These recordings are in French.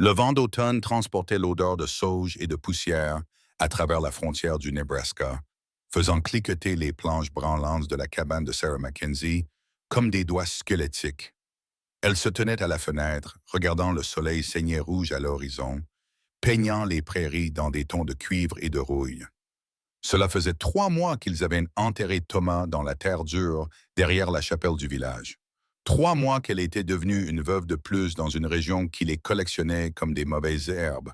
Le vent d'automne transportait l'odeur de sauge et de poussière à travers la frontière du Nebraska, faisant cliqueter les planches branlantes de la cabane de Sarah Mackenzie comme des doigts squelettiques. Elle se tenait à la fenêtre, regardant le soleil saigner rouge à l'horizon, peignant les prairies dans des tons de cuivre et de rouille. Cela faisait 3 mois qu'ils avaient enterré Thomas dans la terre dure derrière la chapelle du village. 3 mois qu'elle était devenue une veuve de plus dans une région qui les collectionnait comme des mauvaises herbes.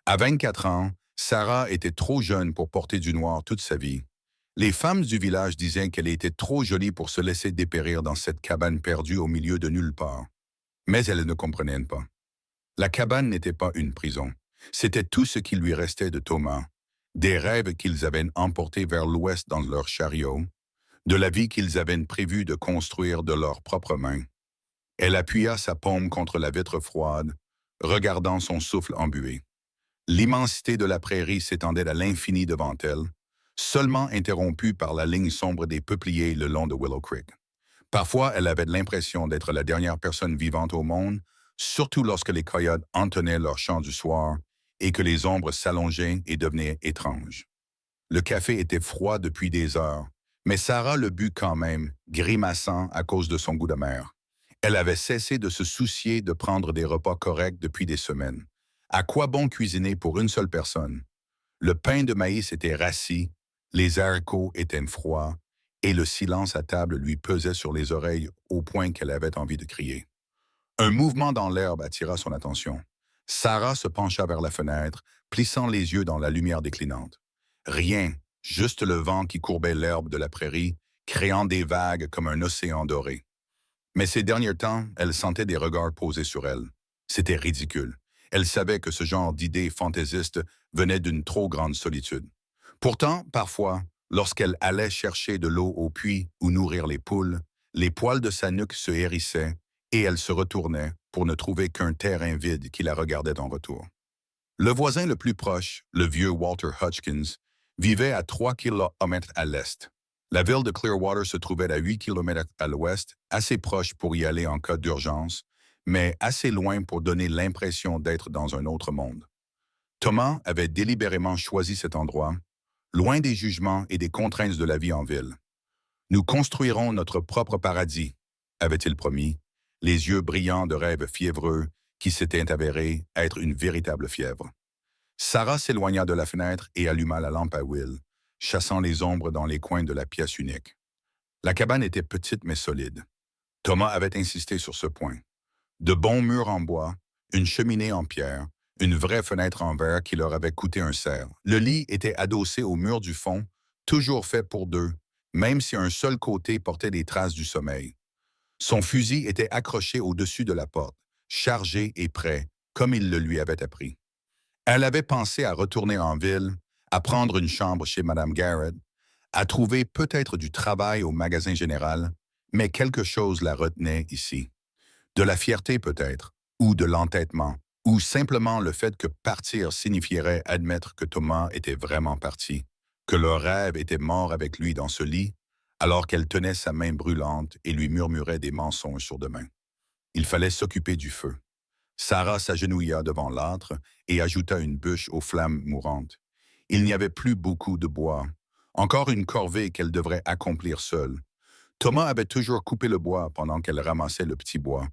À 24 ans, Sarah était trop jeune pour porter du noir toute sa vie. Les femmes du village disaient qu'elle était trop jolie pour se laisser dépérir dans cette cabane perdue au milieu de nulle part. Mais elles ne comprenaient pas. La cabane n'était pas une prison. C'était tout ce qui lui restait de Thomas. Des rêves qu'ils avaient emportés vers l'ouest dans leur chariot, de la vie qu'ils avaient prévu de construire de leurs propres mains. Elle appuya sa paume contre la vitre froide, regardant son souffle embué. L'immensité de la prairie s'étendait à l'infini devant elle, seulement interrompue par la ligne sombre des peupliers le long de Willow Creek. Parfois, elle avait l'impression d'être la dernière personne vivante au monde, surtout lorsque les coyotes entonnaient leur chant du soir et que les ombres s'allongeaient et devenaient étranges. Le café était froid depuis des heures, mais Sarah le but quand même, grimaçant à cause de son goût de mer. Elle avait cessé de se soucier de prendre des repas corrects depuis des semaines. À quoi bon cuisiner pour une seule personne? Le pain de maïs était rassis, les haricots étaient froids, et le silence à table lui pesait sur les oreilles au point qu'elle avait envie de crier. Un mouvement dans l'herbe attira son attention. Sarah se pencha vers la fenêtre, plissant les yeux dans la lumière déclinante. Rien, juste le vent qui courbait l'herbe de la prairie, créant des vagues comme un océan doré. Mais ces derniers temps, elle sentait des regards posés sur elle. C'était ridicule. Elle savait que ce genre d'idées fantaisistes venait d'une trop grande solitude. Pourtant, parfois, lorsqu'elle allait chercher de l'eau au puits ou nourrir les poules, les poils de sa nuque se hérissaient et elle se retournait pour ne trouver qu'un terrain vide qui la regardait en retour. Le voisin le plus proche, le vieux Walter Hutchkins, vivait à 3 kilomètres à l'est. La ville de Clearwater se trouvait à 8 kilomètres à l'ouest, assez proche pour y aller en cas d'urgence, mais assez loin pour donner l'impression d'être dans un autre monde. Thomas avait délibérément choisi cet endroit, loin des jugements et des contraintes de la vie en ville. Nous construirons notre propre paradis, avait-il promis, les yeux brillants de rêves fiévreux qui s'étaient avérés être une véritable fièvre. Sarah s'éloigna de la fenêtre et alluma la lampe à Will, chassant les ombres dans les coins de la pièce unique. La cabane était petite mais solide. Thomas avait insisté sur ce point. De bons murs en bois, une cheminée en pierre, une vraie fenêtre en verre qui leur avait coûté un cerf. Le lit était adossé au mur du fond, toujours fait pour deux, même si un seul côté portait des traces du sommeil. Son fusil était accroché au-dessus de la porte, chargé et prêt, comme il le lui avait appris. Elle avait pensé à retourner en ville, à prendre une chambre chez Madame Garrett, à trouver peut-être du travail au magasin général, mais quelque chose la retenait ici. De la fierté peut-être, ou de l'entêtement, ou simplement le fait que partir signifierait admettre que Thomas était vraiment parti, que leur rêve était mort avec lui dans ce lit, alors qu'elle tenait sa main brûlante et lui murmurait des mensonges sur demain. Il fallait s'occuper du feu. Sarah s'agenouilla devant l'âtre et ajouta une bûche aux flammes mourantes. Il n'y avait plus beaucoup de bois. Encore une corvée qu'elle devrait accomplir seule. Thomas avait toujours coupé le bois pendant qu'elle ramassait le petit bois.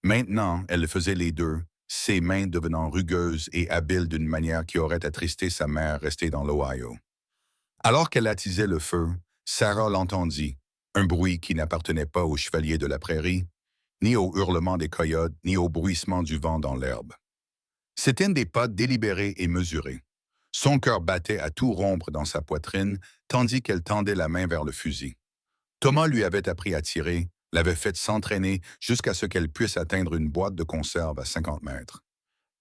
Maintenant, elle faisait les deux, ses mains devenant rugueuses et habiles d'une manière qui aurait attristé sa mère restée dans l'Ohio. Alors qu'elle attisait le feu, Sarah l'entendit, un bruit qui n'appartenait pas aux chevaliers de la prairie, ni au hurlement des coyotes, ni au bruissement du vent dans l'herbe. C'étaient des pas délibérés et mesurés. Son cœur battait à tout rompre dans sa poitrine, tandis qu'elle tendait la main vers le fusil. Thomas lui avait appris à tirer, l'avait fait s'entraîner jusqu'à ce qu'elle puisse atteindre une boîte de conserve à 50 mètres.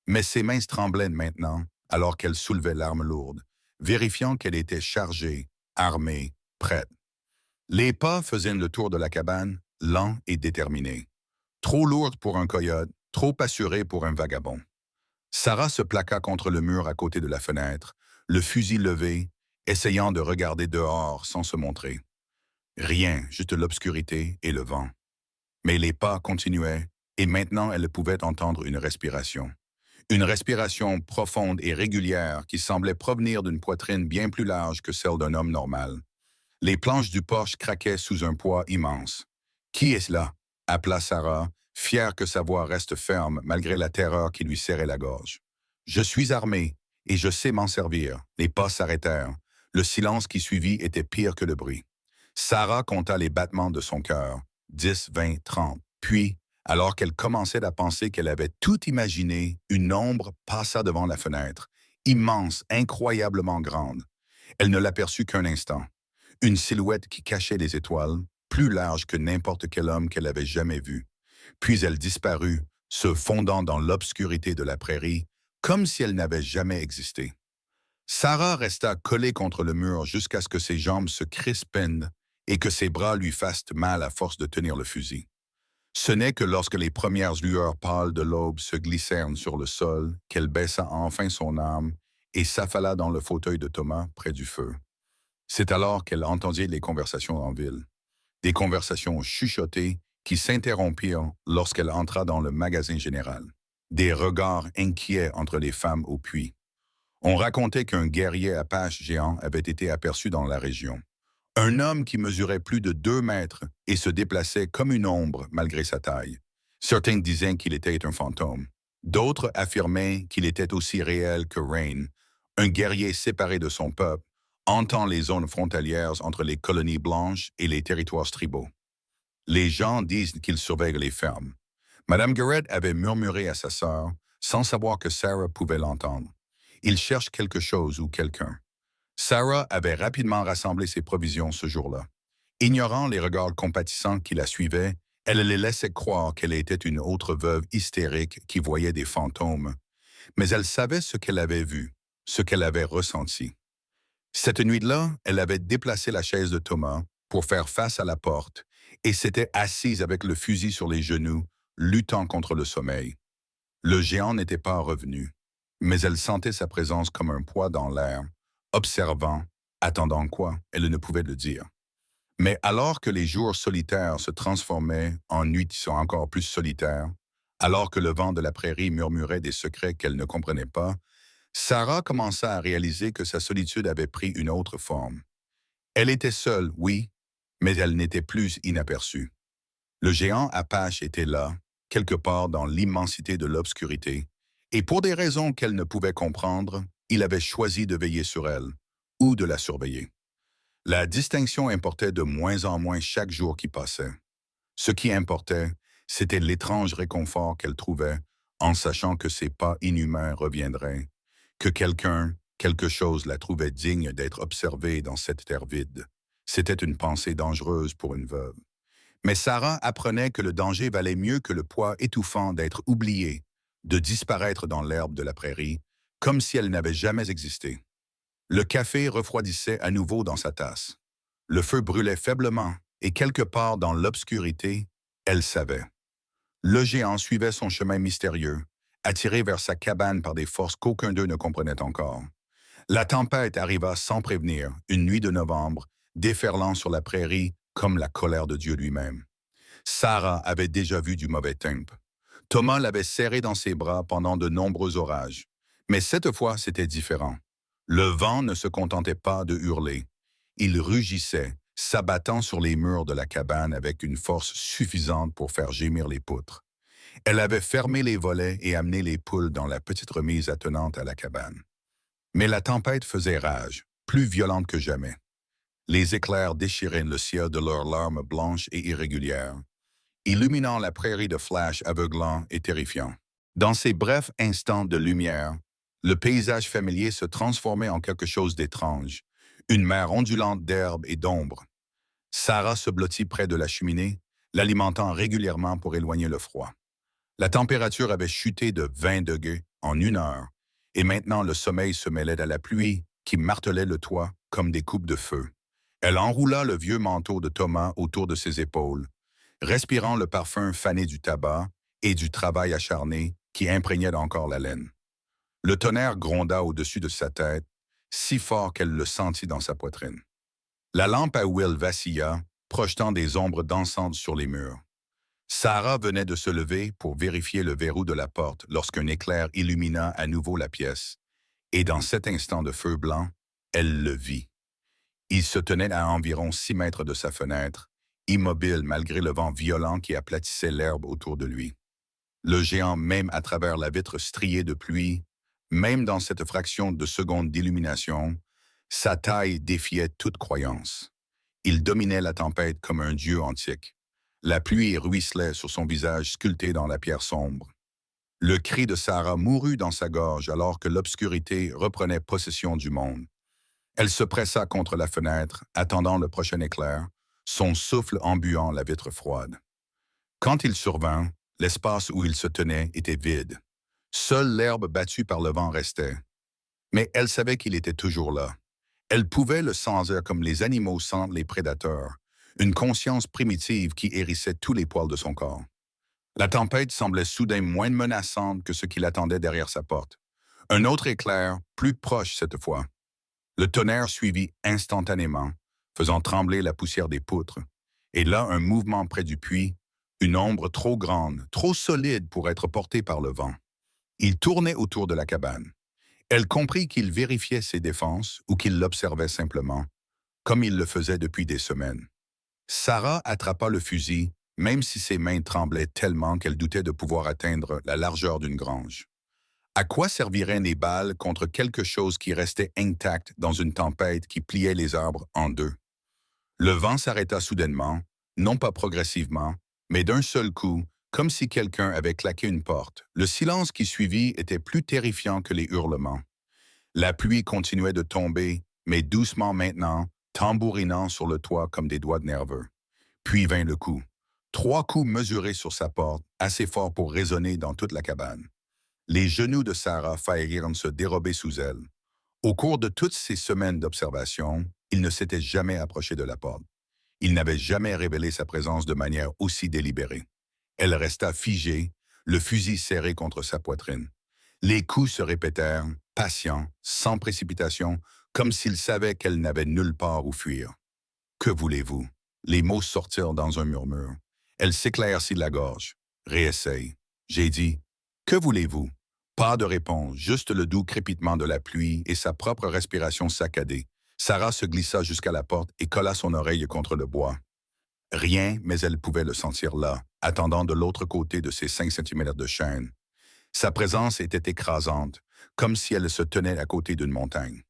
Mais ses mains tremblaient maintenant, alors qu'elle soulevait l'arme lourde, vérifiant qu'elle était chargée, armée, prête. Les pas faisaient le tour de la cabane, lents et déterminés. Trop lourde pour un coyote, trop assurée pour un vagabond. Sarah se plaqua contre le mur à côté de la fenêtre, le fusil levé, essayant de regarder dehors sans se montrer. Rien, juste l'obscurité et le vent. Mais les pas continuaient, et maintenant elle pouvait entendre une respiration. Une respiration profonde et régulière qui semblait provenir d'une poitrine bien plus large que celle d'un homme normal. Les planches du porche craquaient sous un poids immense. « Qui est là ?» appela Sarah, fière que sa voix reste ferme malgré la terreur qui lui serrait la gorge. « Je suis armé et je sais m'en servir. » Les pas s'arrêtèrent. Le silence qui suivit était pire que le bruit. Sarah compta les battements de son cœur. 10, 20, 30. Puis, alors qu'elle commençait à penser qu'elle avait tout imaginé, une ombre passa devant la fenêtre, immense, incroyablement grande. Elle ne l'aperçut qu'un instant. Une silhouette qui cachait les étoiles, plus large que n'importe quel homme qu'elle avait jamais vu. Puis elle disparut, se fondant dans l'obscurité de la prairie, comme si elle n'avait jamais existé. Sarah resta collée contre le mur jusqu'à ce que ses jambes se crispent et que ses bras lui fassent mal à force de tenir le fusil. Ce n'est que lorsque les premières lueurs pâles de l'aube se glissèrent sur le sol qu'elle baissa enfin son âme et s'affala dans le fauteuil de Thomas près du feu. C'est alors qu'elle entendit les conversations en ville, des conversations chuchotées qui s'interrompirent lorsqu'elle entra dans le magasin général, des regards inquiets entre les femmes au puits. On racontait qu'un guerrier apache géant avait été aperçu dans la région. Un homme qui mesurait plus de 2 mètres et se déplaçait comme une ombre malgré sa taille. Certains disaient qu'il était un fantôme. D'autres affirmaient qu'il était aussi réel que Rain, un guerrier séparé de son peuple, hantant les zones frontalières entre les colonies blanches et les territoires tribaux. Les gens disent qu'il surveille les fermes. Madame Garrett avait murmuré à sa sœur, sans savoir que Sarah pouvait l'entendre. Il cherche quelque chose ou quelqu'un. Sarah avait rapidement rassemblé ses provisions ce jour-là. Ignorant les regards compatissants qui la suivaient, elle les laissait croire qu'elle était une autre veuve hystérique qui voyait des fantômes. Mais elle savait ce qu'elle avait vu, ce qu'elle avait ressenti. Cette nuit-là, elle avait déplacé la chaise de Thomas pour faire face à la porte et s'était assise avec le fusil sur les genoux, luttant contre le sommeil. Le géant n'était pas revenu, mais elle sentait sa présence comme un poids dans l'air, observant, attendant quoi, elle ne pouvait le dire. Mais alors que les jours solitaires se transformaient en nuits encore plus solitaires, alors que le vent de la prairie murmurait des secrets qu'elle ne comprenait pas, Sarah commença à réaliser que sa solitude avait pris une autre forme. Elle était seule, oui, mais elle n'était plus inaperçue. Le géant Apache était là, quelque part dans l'immensité de l'obscurité, et pour des raisons qu'elle ne pouvait comprendre, il avait choisi de veiller sur elle, ou de la surveiller. La distinction importait de moins en moins chaque jour qui passait. Ce qui importait, c'était l'étrange réconfort qu'elle trouvait en sachant que ses pas inhumains reviendraient, que quelqu'un, quelque chose la trouvait digne d'être observée dans cette terre vide. C'était une pensée dangereuse pour une veuve. Mais Sarah apprenait que le danger valait mieux que le poids étouffant d'être oubliée, de disparaître dans l'herbe de la prairie, comme si elle n'avait jamais existé. Le café refroidissait à nouveau dans sa tasse. Le feu brûlait faiblement, et quelque part dans l'obscurité, elle savait. Le géant suivait son chemin mystérieux, attiré vers sa cabane par des forces qu'aucun d'eux ne comprenait encore. La tempête arriva sans prévenir, une nuit de novembre, déferlant sur la prairie comme la colère de Dieu lui-même. Sarah avait déjà vu du mauvais temps. Thomas l'avait serré dans ses bras pendant de nombreux orages. Mais cette fois, c'était différent. Le vent ne se contentait pas de hurler. Il rugissait, s'abattant sur les murs de la cabane avec une force suffisante pour faire gémir les poutres. Elle avait fermé les volets et amené les poules dans la petite remise attenante à la cabane. Mais la tempête faisait rage, plus violente que jamais. Les éclairs déchiraient le ciel de leurs larmes blanches et irrégulières, illuminant la prairie de flashs aveuglants et terrifiants. Dans ces brefs instants de lumière, le paysage familier se transformait en quelque chose d'étrange, une mer ondulante d'herbe et d'ombre. Sarah se blottit près de la cheminée, l'alimentant régulièrement pour éloigner le froid. La température avait chuté de 20 degrés en 1 heure, et maintenant le sommeil se mêlait à la pluie qui martelait le toit comme des coupes de feu. Elle enroula le vieux manteau de Thomas autour de ses épaules, respirant le parfum fané du tabac et du travail acharné qui imprégnait encore la laine. Le tonnerre gronda au-dessus de sa tête, si fort qu'elle le sentit dans sa poitrine. La lampe à huile vacilla, projetant des ombres dansantes sur les murs. Sarah venait de se lever pour vérifier le verrou de la porte lorsqu'un éclair illumina à nouveau la pièce, et dans cet instant de feu blanc, elle le vit. Il se tenait à environ 6 mètres de sa fenêtre, immobile malgré le vent violent qui aplatissait l'herbe autour de lui. Le géant, même à travers la vitre striée de pluie, même dans cette fraction de seconde d'illumination, sa taille défiait toute croyance. Il dominait la tempête comme un dieu antique. La pluie ruisselait sur son visage sculpté dans la pierre sombre. Le cri de Sarah mourut dans sa gorge alors que l'obscurité reprenait possession du monde. Elle se pressa contre la fenêtre, attendant le prochain éclair, son souffle embuant la vitre froide. Quand il survint, l'espace où il se tenait était vide. Seule l'herbe battue par le vent restait. Mais elle savait qu'il était toujours là. Elle pouvait le sentir comme les animaux sentent les prédateurs, une conscience primitive qui hérissait tous les poils de son corps. La tempête semblait soudain moins menaçante que ce qui l'attendait derrière sa porte. Un autre éclair, plus proche cette fois. Le tonnerre suivit instantanément, faisant trembler la poussière des poutres. Et là, un mouvement près du puits, une ombre trop grande, trop solide pour être portée par le vent. Il tournait autour de la cabane. Elle comprit qu'il vérifiait ses défenses ou qu'il l'observait simplement, comme il le faisait depuis des semaines. Sarah attrapa le fusil, même si ses mains tremblaient tellement qu'elle doutait de pouvoir atteindre la largeur d'une grange. À quoi serviraient les balles contre quelque chose qui restait intact dans une tempête qui pliait les arbres en deux? Le vent s'arrêta soudainement, non pas progressivement, mais d'un seul coup, comme si quelqu'un avait claqué une porte. Le silence qui suivit était plus terrifiant que les hurlements. La pluie continuait de tomber, mais doucement maintenant, tambourinant sur le toit comme des doigts nerveux. Puis vint le coup. 3 coups mesurés sur sa porte, assez forts pour résonner dans toute la cabane. Les genoux de Sarah faillirent se dérober sous elle. Au cours de toutes ces semaines d'observation, il ne s'était jamais approché de la porte. Il n'avait jamais révélé sa présence de manière aussi délibérée. Elle resta figée, le fusil serré contre sa poitrine. Les coups se répétèrent, patients, sans précipitation, comme s'il savait qu'elle n'avait nulle part où fuir. Que voulez-vous? Les mots sortirent dans un murmure. Elle s'éclaircit la gorge. Réessaye. J'ai dit, que voulez-vous? Pas de réponse, juste le doux crépitement de la pluie et sa propre respiration saccadée. Sarah se glissa jusqu'à la porte et colla son oreille contre le bois. Rien, mais elle pouvait le sentir là, attendant de l'autre côté de ses 5 centimètres de chaîne. Sa présence était écrasante, comme si elle se tenait à côté d'une montagne.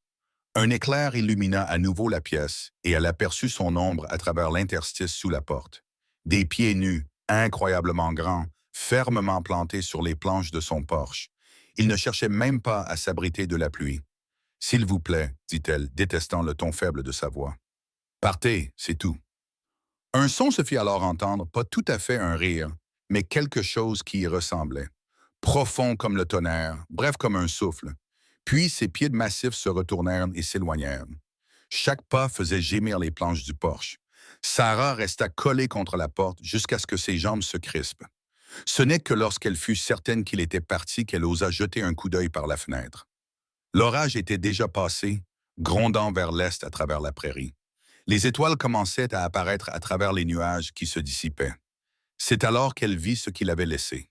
Un éclair illumina à nouveau la pièce et elle aperçut son ombre à travers l'interstice sous la porte. Des pieds nus, incroyablement grands, fermement plantés sur les planches de son porche. Il ne cherchait même pas à s'abriter de la pluie. « S'il vous plaît, dit-elle, détestant le ton faible de sa voix. « Partez, c'est tout. » Un son se fit alors entendre, pas tout à fait un rire, mais quelque chose qui y ressemblait. Profond comme le tonnerre, bref comme un souffle. Puis ses pieds massifs se retournèrent et s'éloignèrent. Chaque pas faisait gémir les planches du porche. Sarah resta collée contre la porte jusqu'à ce que ses jambes se crispent. Ce n'est que lorsqu'elle fut certaine qu'il était parti qu'elle osa jeter un coup d'œil par la fenêtre. L'orage était déjà passé, grondant vers l'est à travers la prairie. Les étoiles commençaient à apparaître à travers les nuages qui se dissipaient. C'est alors qu'elle vit ce qu'il avait laissé.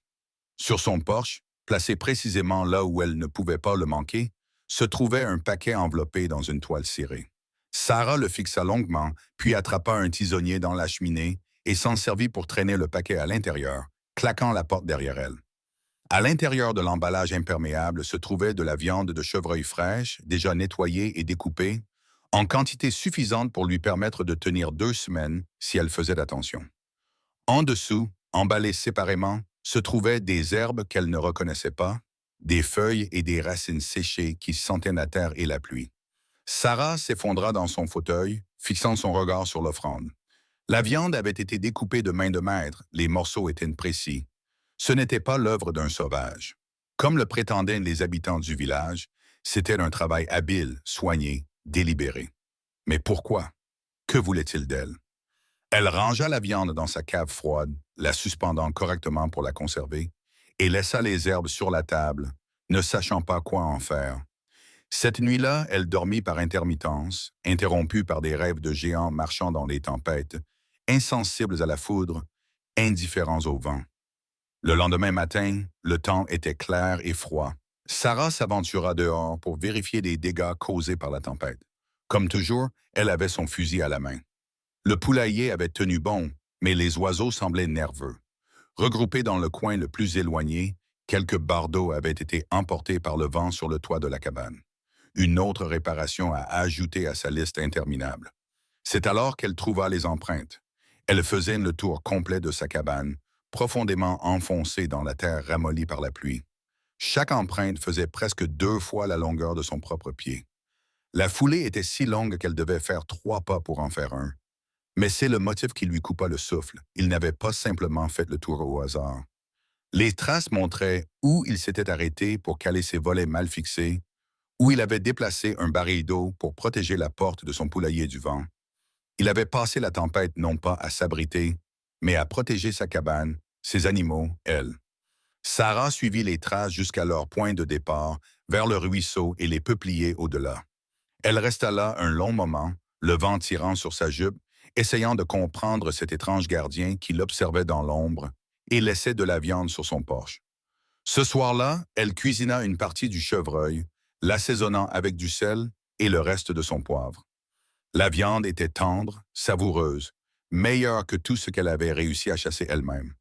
Sur son porche, placé précisément là où elle ne pouvait pas le manquer, se trouvait un paquet enveloppé dans une toile cirée. Sarah le fixa longuement, puis attrapa un tisonnier dans la cheminée et s'en servit pour traîner le paquet à l'intérieur, claquant la porte derrière elle. À l'intérieur de l'emballage imperméable se trouvait de la viande de chevreuil fraîche, déjà nettoyée et découpée, en quantité suffisante pour lui permettre de tenir 2 semaines si elle faisait attention. En dessous, emballés séparément, se trouvaient des herbes qu'elle ne reconnaissait pas, des feuilles et des racines séchées qui sentaient la terre et la pluie. Sarah s'effondra dans son fauteuil, fixant son regard sur l'offrande. La viande avait été découpée de main de maître, les morceaux étaient précis. Ce n'était pas l'œuvre d'un sauvage. Comme le prétendaient les habitants du village, c'était un travail habile, soigné, délibéré. Mais pourquoi? Que voulait-il d'elle? Elle rangea la viande dans sa cave froide, la suspendant correctement pour la conserver, et laissa les herbes sur la table, ne sachant pas quoi en faire. Cette nuit-là, elle dormit par intermittence, interrompue par des rêves de géants marchant dans les tempêtes, insensibles à la foudre, indifférents au vent. Le lendemain matin, le temps était clair et froid. Sarah s'aventura dehors pour vérifier les dégâts causés par la tempête. Comme toujours, elle avait son fusil à la main. Le poulailler avait tenu bon, mais les oiseaux semblaient nerveux. Regroupés dans le coin le plus éloigné, quelques bardeaux avaient été emportés par le vent sur le toit de la cabane. Une autre réparation à ajouter à sa liste interminable. C'est alors qu'elle trouva les empreintes. Elle faisait le tour complet de sa cabane, profondément enfoncée dans la terre ramollie par la pluie. Chaque empreinte faisait presque 2 fois la longueur de son propre pied. La foulée était si longue qu'elle devait faire 3 pas pour en faire un. Mais c'est le motif qui lui coupa le souffle. Il n'avait pas simplement fait le tour au hasard. Les traces montraient où il s'était arrêté pour caler ses volets mal fixés, où il avait déplacé un baril d'eau pour protéger la porte de son poulailler du vent. Il avait passé la tempête non pas à s'abriter, mais à protéger sa cabane, ses animaux, elle. Sarah suivit les traces jusqu'à leur point de départ, vers le ruisseau et les peupliers au-delà. Elle resta là un long moment, le vent tirant sur sa jupe, essayant de comprendre cet étrange gardien qui l'observait dans l'ombre et laissait de la viande sur son porche. Ce soir-là, elle cuisina une partie du chevreuil, l'assaisonnant avec du sel et le reste de son poivre. La viande était tendre, savoureuse, meilleure que tout ce qu'elle avait réussi à chasser elle-même.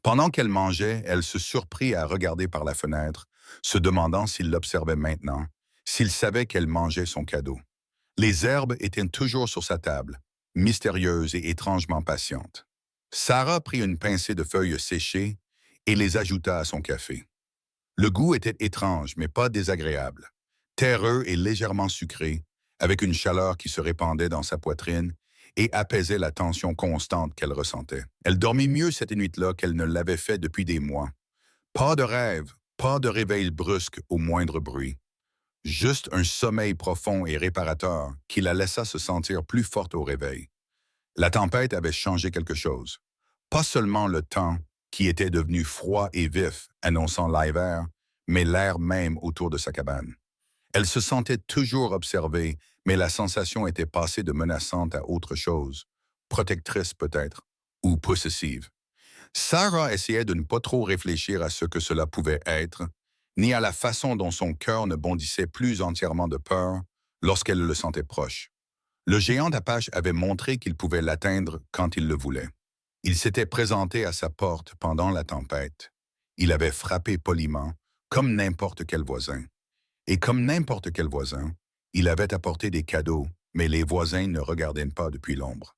Pendant qu'elle mangeait, elle se surprit à regarder par la fenêtre, se demandant s'il l'observait maintenant, s'il savait qu'elle mangeait son cadeau. Les herbes étaient toujours sur sa table, mystérieuses et étrangement patientes. Sarah prit une pincée de feuilles séchées et les ajouta à son café. Le goût était étrange, mais pas désagréable. Terreux et légèrement sucré, avec une chaleur qui se répandait dans sa poitrine et apaisait la tension constante qu'elle ressentait. Elle dormit mieux cette nuit-là qu'elle ne l'avait fait depuis des mois. Pas de rêve, pas de réveil brusque au moindre bruit. Juste un sommeil profond et réparateur qui la laissa se sentir plus forte au réveil. La tempête avait changé quelque chose. Pas seulement le temps, qui était devenu froid et vif, annonçant l'hiver, mais l'air même autour de sa cabane. Elle se sentait toujours observée, mais la sensation était passée de menaçante à autre chose, protectrice peut-être, ou possessive. Sarah essayait de ne pas trop réfléchir à ce que cela pouvait être, ni à la façon dont son cœur ne bondissait plus entièrement de peur lorsqu'elle le sentait proche. Le géant d'Apache avait montré qu'il pouvait l'atteindre quand il le voulait. Il s'était présenté à sa porte pendant la tempête. Il avait frappé poliment, comme n'importe quel voisin. Et comme n'importe quel voisin, il avait apporté des cadeaux, mais les voisins ne regardaient pas depuis l'ombre.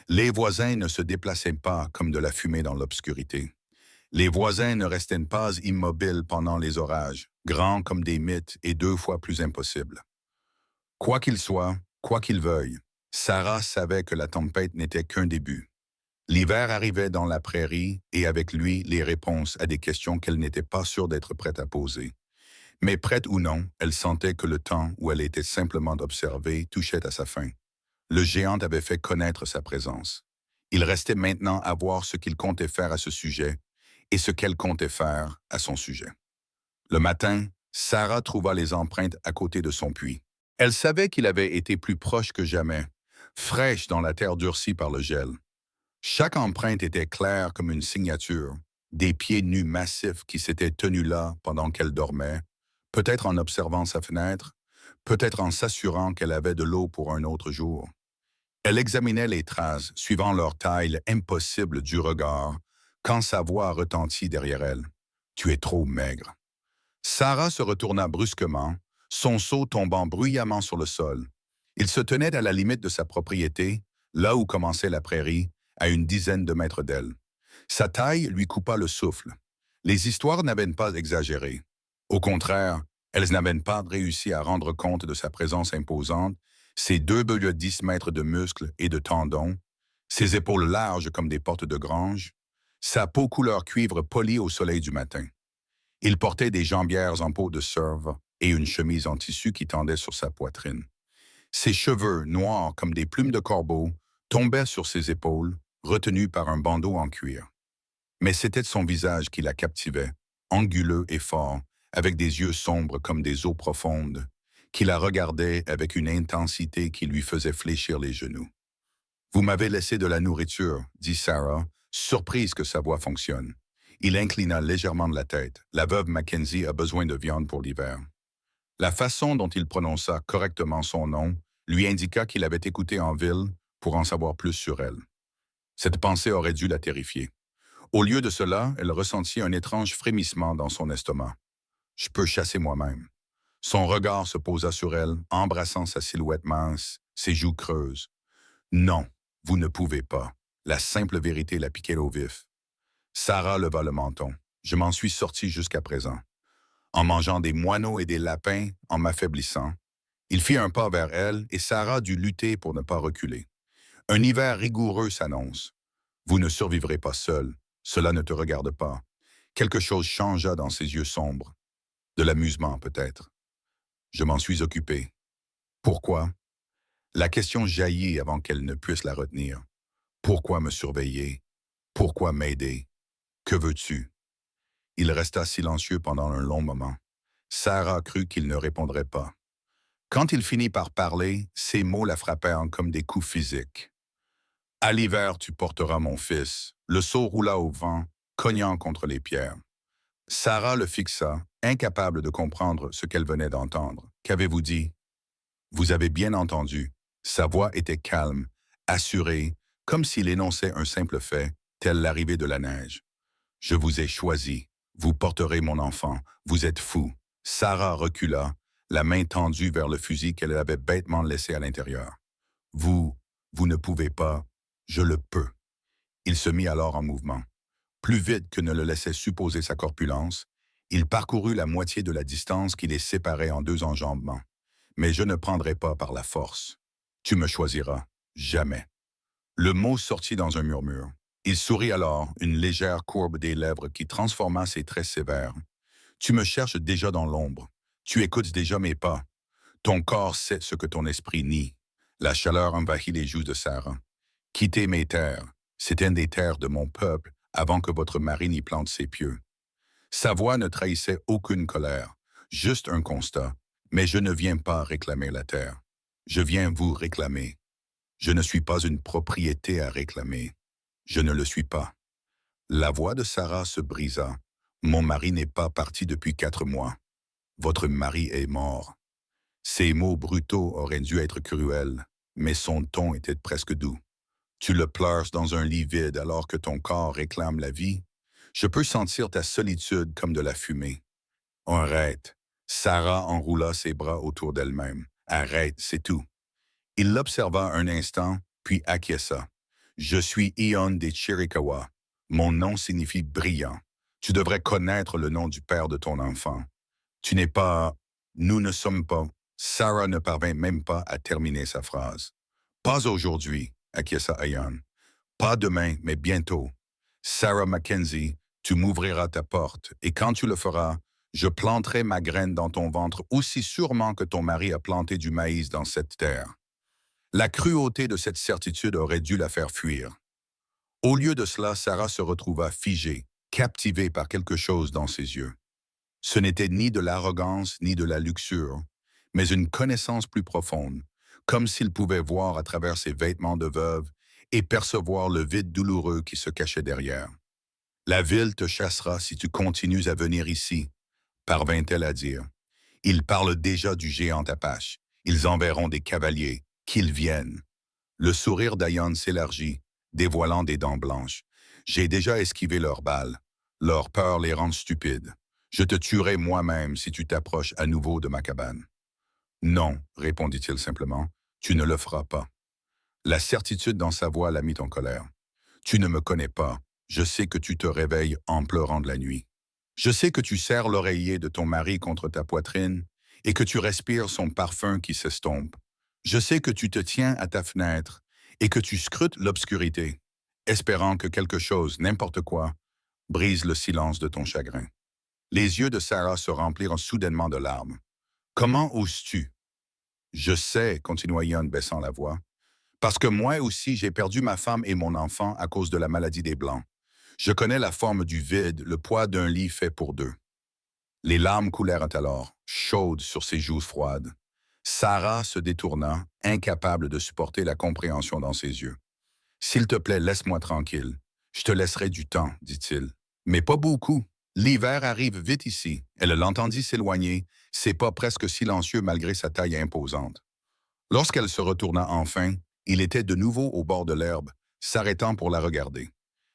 Les voisins ne se déplaçaient pas comme de la fumée dans l'obscurité. Les voisins ne restaient pas immobiles pendant les orages, grands comme des mythes et 2 fois plus impossibles. Quoi qu'il soit, quoi qu'il veuille, Sarah savait que la tempête n'était qu'un début. L'hiver arrivait dans la prairie et avec lui les réponses à des questions qu'elle n'était pas sûre d'être prête à poser. Mais prête ou non, elle sentait que le temps où elle était simplement observée touchait à sa fin. Le géant avait fait connaître sa présence. Il restait maintenant à voir ce qu'il comptait faire à ce sujet et ce qu'elle comptait faire à son sujet. Le matin, Sarah trouva les empreintes à côté de son puits. Elle savait qu'il avait été plus proche que jamais, fraîche dans la terre durcie par le gel. Chaque empreinte était claire comme une signature, des pieds nus massifs qui s'étaient tenus là pendant qu'elle dormait, peut-être en observant sa fenêtre, peut-être en s'assurant qu'elle avait de l'eau pour un autre jour. Elle examinait les traces, suivant leur taille impossible du regard, quand sa voix retentit derrière elle. « Tu es trop maigre. » Sarah se retourna brusquement, son seau tombant bruyamment sur le sol. Il se tenait à la limite de sa propriété, là où commençait la prairie, à une dizaine de mètres d'elle. Sa taille lui coupa le souffle. Les histoires n'avaient pas exagéré. Au contraire, elles n'avaient pas réussi à rendre compte de sa présence imposante, ses 2,10 mètres de muscles et de tendons, ses épaules larges comme des portes de grange, sa peau couleur cuivre polie au soleil du matin. Il portait des jambières en peau de cerve et une chemise en tissu qui tendait sur sa poitrine. Ses cheveux, noirs comme des plumes de corbeau, tombaient sur ses épaules, retenus par un bandeau en cuir. Mais c'était son visage qui la captivait, anguleux et fort, avec des yeux sombres comme des eaux profondes, qui la regardait avec une intensité qui lui faisait fléchir les genoux. « Vous m'avez laissé de la nourriture, » dit Sarah, surprise que sa voix fonctionne. Il inclina légèrement de la tête. La veuve Mackenzie a besoin de viande pour l'hiver. La façon dont il prononça correctement son nom lui indiqua qu'il avait écouté en ville pour en savoir plus sur elle. Cette pensée aurait dû la terrifier. Au lieu de cela, elle ressentit un étrange frémissement dans son estomac. « Je peux chasser moi-même. » Son regard se posa sur elle, embrassant sa silhouette mince, ses joues creuses. « Non, vous ne pouvez pas. » La simple vérité la piquait au vif. Sarah leva le menton. « Je m'en suis sorti jusqu'à présent. En mangeant des moineaux et des lapins, en m'affaiblissant. » Il fit un pas vers elle et Sarah dut lutter pour ne pas reculer. « Un hiver rigoureux s'annonce. Vous ne survivrez pas seul. Cela ne te regarde pas. » Quelque chose changea dans ses yeux sombres. De l'amusement, peut-être. Je m'en suis occupé. Pourquoi? La question jaillit avant qu'elle ne puisse la retenir. Pourquoi me surveiller? Pourquoi m'aider? Que veux-tu? Il resta silencieux pendant un long moment. Sarah crut qu'il ne répondrait pas. Quand il finit par parler, ses mots la frappèrent comme des coups physiques. « À l'hiver, tu porteras mon fils. » Le seau roula au vent, cognant contre les pierres. Sarah le fixa, incapable de comprendre ce qu'elle venait d'entendre. « Qu'avez-vous dit? » »« Vous avez bien entendu. » Sa voix était calme, assurée, comme s'il énonçait un simple fait, tel l'arrivée de la neige. « Je vous ai choisi. Vous porterez mon enfant. Vous êtes fou. » Sarah recula, la main tendue vers le fusil qu'elle avait bêtement laissé à l'intérieur. « Vous ne pouvez pas. Je le peux. » Il se mit alors en mouvement. Plus vite que ne le laissait supposer sa corpulence, il parcourut la moitié de la distance qui les séparait en deux enjambements. « Mais je ne prendrai pas par la force. Tu me choisiras. Jamais. » Le mot sortit dans un murmure. Il sourit alors, une légère courbe des lèvres qui transforma ses traits sévères. « Tu me cherches déjà dans l'ombre. Tu écoutes déjà mes pas. Ton corps sait ce que ton esprit nie. » La chaleur envahit les joues de Sarah. « Quittez mes terres. C'est une des terres de mon peuple avant que votre mari n'y plante ses pieux. » Sa voix ne trahissait aucune colère, juste un constat. « Mais je ne viens pas réclamer la terre. Je viens vous réclamer. Je ne suis pas une propriété à réclamer. Je ne le suis pas. » La voix de Sarah se brisa. « Mon mari n'est pas parti depuis 4 mois. Votre mari est mort. » Ces mots brutaux auraient dû être cruels, mais son ton était presque doux. « Tu le pleures dans un lit vide alors que ton corps réclame la vie. Je peux sentir ta solitude comme de la fumée. » « Arrête. » Sarah enroula ses bras autour d'elle-même. « Arrête, c'est tout. » Il l'observa un instant, puis acquiesça. « Je suis Ion des Chiricahua. Mon nom signifie brillant. Tu devrais connaître le nom du père de ton enfant. Tu n'es pas... Nous ne sommes pas... » Sarah ne parvint même pas à terminer sa phrase. « Pas aujourd'hui, » acquiesça Ion. « Pas demain, mais bientôt. Sarah Mackenzie, tu m'ouvriras ta porte, et quand tu le feras, je planterai ma graine dans ton ventre aussi sûrement que ton mari a planté du maïs dans cette terre. » La cruauté de cette certitude aurait dû la faire fuir. Au lieu de cela, Sarah se retrouva figée, captivée par quelque chose dans ses yeux. Ce n'était ni de l'arrogance ni de la luxure, mais une connaissance plus profonde, comme s'il pouvait voir à travers ses vêtements de veuve et percevoir le vide douloureux qui se cachait derrière. « La ville te chassera si tu continues à venir ici, » parvint-elle à dire. « Ils parlent déjà du géant Apache. Ils enverront des cavaliers. Qu'ils viennent. » Le sourire d'Ion s'élargit, dévoilant des dents blanches. « J'ai déjà esquivé leurs balles. Leur peur les rend stupides. Je te tuerai moi-même si tu t'approches à nouveau de ma cabane. » « Non, » répondit-il simplement, « tu ne le feras pas. » La certitude dans sa voix la mit en colère. « Tu ne me connais pas. Je sais que tu te réveilles en pleurant de la nuit. Je sais que tu serres l'oreiller de ton mari contre ta poitrine et que tu respires son parfum qui s'estompe. Je sais que tu te tiens à ta fenêtre et que tu scrutes l'obscurité, espérant que quelque chose, n'importe quoi, brise le silence de ton chagrin. » Les yeux de Sarah se remplirent soudainement de larmes. « Comment oses-tu? » « Je sais, » continua Ion baissant la voix, « parce que moi aussi j'ai perdu ma femme et mon enfant à cause de la maladie des Blancs. Je connais la forme du vide, le poids d'un lit fait pour deux. » Les larmes coulèrent alors, chaudes sur ses joues froides. Sarah se détourna, incapable de supporter la compréhension dans ses yeux. « S'il te plaît, laisse-moi tranquille. Je te laisserai du temps, dit-il. Mais pas beaucoup. L'hiver arrive vite ici. Elle l'entendit s'éloigner, ses pas presque silencieux malgré sa taille imposante. Lorsqu'elle se retourna enfin, il était de nouveau au bord de l'herbe, s'arrêtant pour la regarder.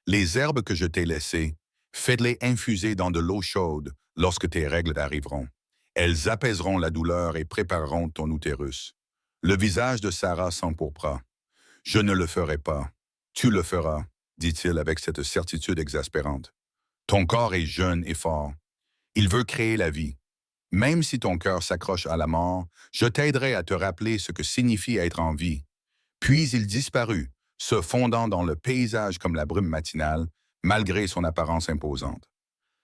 Les herbes que je t'ai laissées, fais-les infuser dans de l'eau chaude lorsque tes règles arriveront. Elles apaiseront la douleur et prépareront ton utérus. Le visage de Sarah s'empourpra. Je ne le ferai pas. Tu le feras, dit-il avec cette certitude exaspérante. Ton corps est jeune et fort. Il veut créer la vie. Même si ton cœur s'accroche à la mort, je t'aiderai à te rappeler ce que signifie être en vie. Puis il disparut, se fondant dans le paysage comme la brume matinale, malgré son apparence imposante.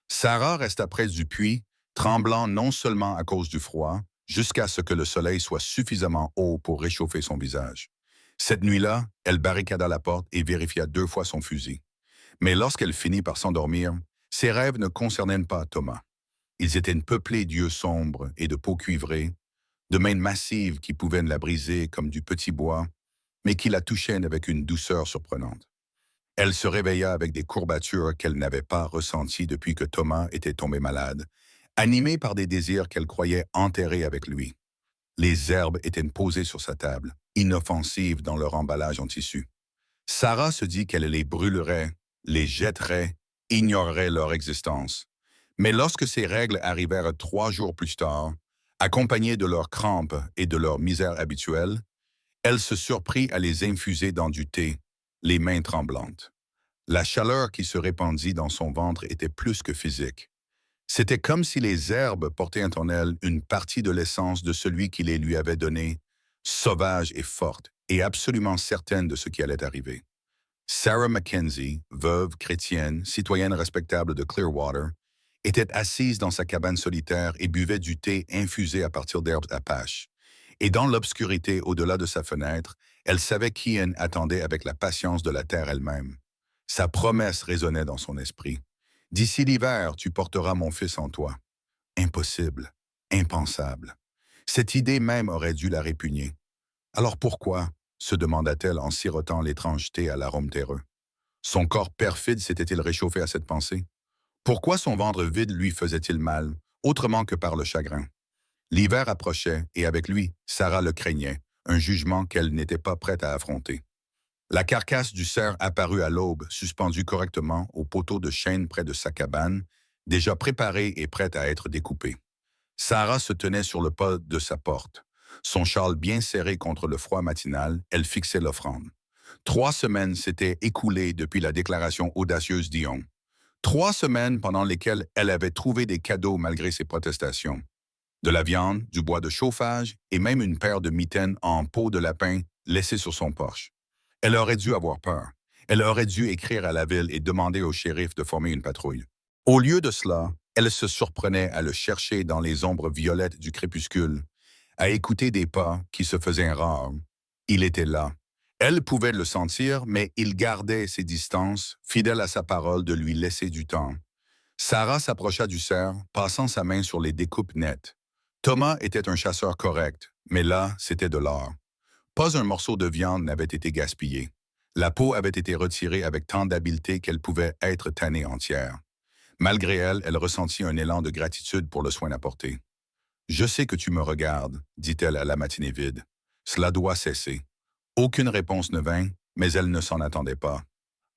Sarah resta près du puits, tremblant non seulement à cause du froid, jusqu'à ce que le soleil soit suffisamment haut pour réchauffer son visage. Cette nuit-là, elle barricada la porte et vérifia 2 fois son fusil. Mais lorsqu'elle finit par s'endormir, ses rêves ne concernaient pas Thomas. Ils étaient peuplés d'yeux sombres et de peaux cuivrées, de mains massives qui pouvaient la briser comme du petit bois, mais qui la touchaient avec une douceur surprenante. Elle se réveilla avec des courbatures qu'elle n'avait pas ressenties depuis que Thomas était tombé malade, animée par des désirs qu'elle croyait enterrés avec lui. Les herbes étaient posées sur sa table, inoffensives dans leur emballage en tissu. Sarah se dit qu'elle les brûlerait, les jetterait, ignorerait leur existence. Mais lorsque ces règles arrivèrent 3 jours plus tard, accompagnées de leurs crampes et de leur misère habituelle, elle se surprit à les infuser dans du thé, les mains tremblantes. La chaleur qui se répandit dans son ventre était plus que physique. C'était comme si les herbes portaient en elles une partie de l'essence de celui qui les lui avait donnés, sauvage et forte, et absolument certaine de ce qui allait arriver. Sarah Mackenzie, veuve chrétienne, citoyenne respectable de Clearwater, était assise dans sa cabane solitaire et buvait du thé infusé à partir d'herbes apaches. Et dans l'obscurité au-delà de sa fenêtre, elle savait qu'Ian attendait avec la patience de la terre elle-même. Sa promesse résonnait dans son esprit. D'ici l'hiver, tu porteras mon fils en toi. Impossible, impensable. Cette idée même aurait dû la répugner. Alors pourquoi, se demanda-t-elle en sirotant l'étrange thé à l'arôme terreux. Son corps perfide s'était-il réchauffé à cette pensée? Pourquoi son ventre vide lui faisait-il mal, autrement que par le chagrin? L'hiver approchait, et avec lui, Sarah le craignait, un jugement qu'elle n'était pas prête à affronter. La carcasse du cerf apparut à l'aube, suspendue correctement au poteau de chêne près de sa cabane, déjà préparée et prête à être découpée. Sarah se tenait sur le pas de sa porte. Son châle bien serré contre le froid matinal, elle fixait l'offrande. 3 semaines s'étaient écoulées depuis la déclaration audacieuse d'Ion. 3 semaines pendant lesquelles elle avait trouvé des cadeaux malgré ses protestations. De la viande, du bois de chauffage et même une paire de mitaines en peau de lapin laissées sur son porche. Elle aurait dû avoir peur. Elle aurait dû écrire à la ville et demander au shérif de former une patrouille. Au lieu de cela, elle se surprenait à le chercher dans les ombres violettes du crépuscule, à écouter des pas qui se faisaient rares. Il était là. Elle pouvait le sentir, mais il gardait ses distances, fidèle à sa parole de lui laisser du temps. Sarah s'approcha du cerf, passant sa main sur les découpes nettes. Thomas était un chasseur correct, mais là, c'était de l'or. Pas un morceau de viande n'avait été gaspillé. La peau avait été retirée avec tant d'habileté qu'elle pouvait être tannée entière. Malgré elle, elle ressentit un élan de gratitude pour le soin apporté. « Je sais que tu me regardes, dit-elle à la matinée vide. Cela doit cesser. » Aucune réponse ne vint, mais elle ne s'en attendait pas.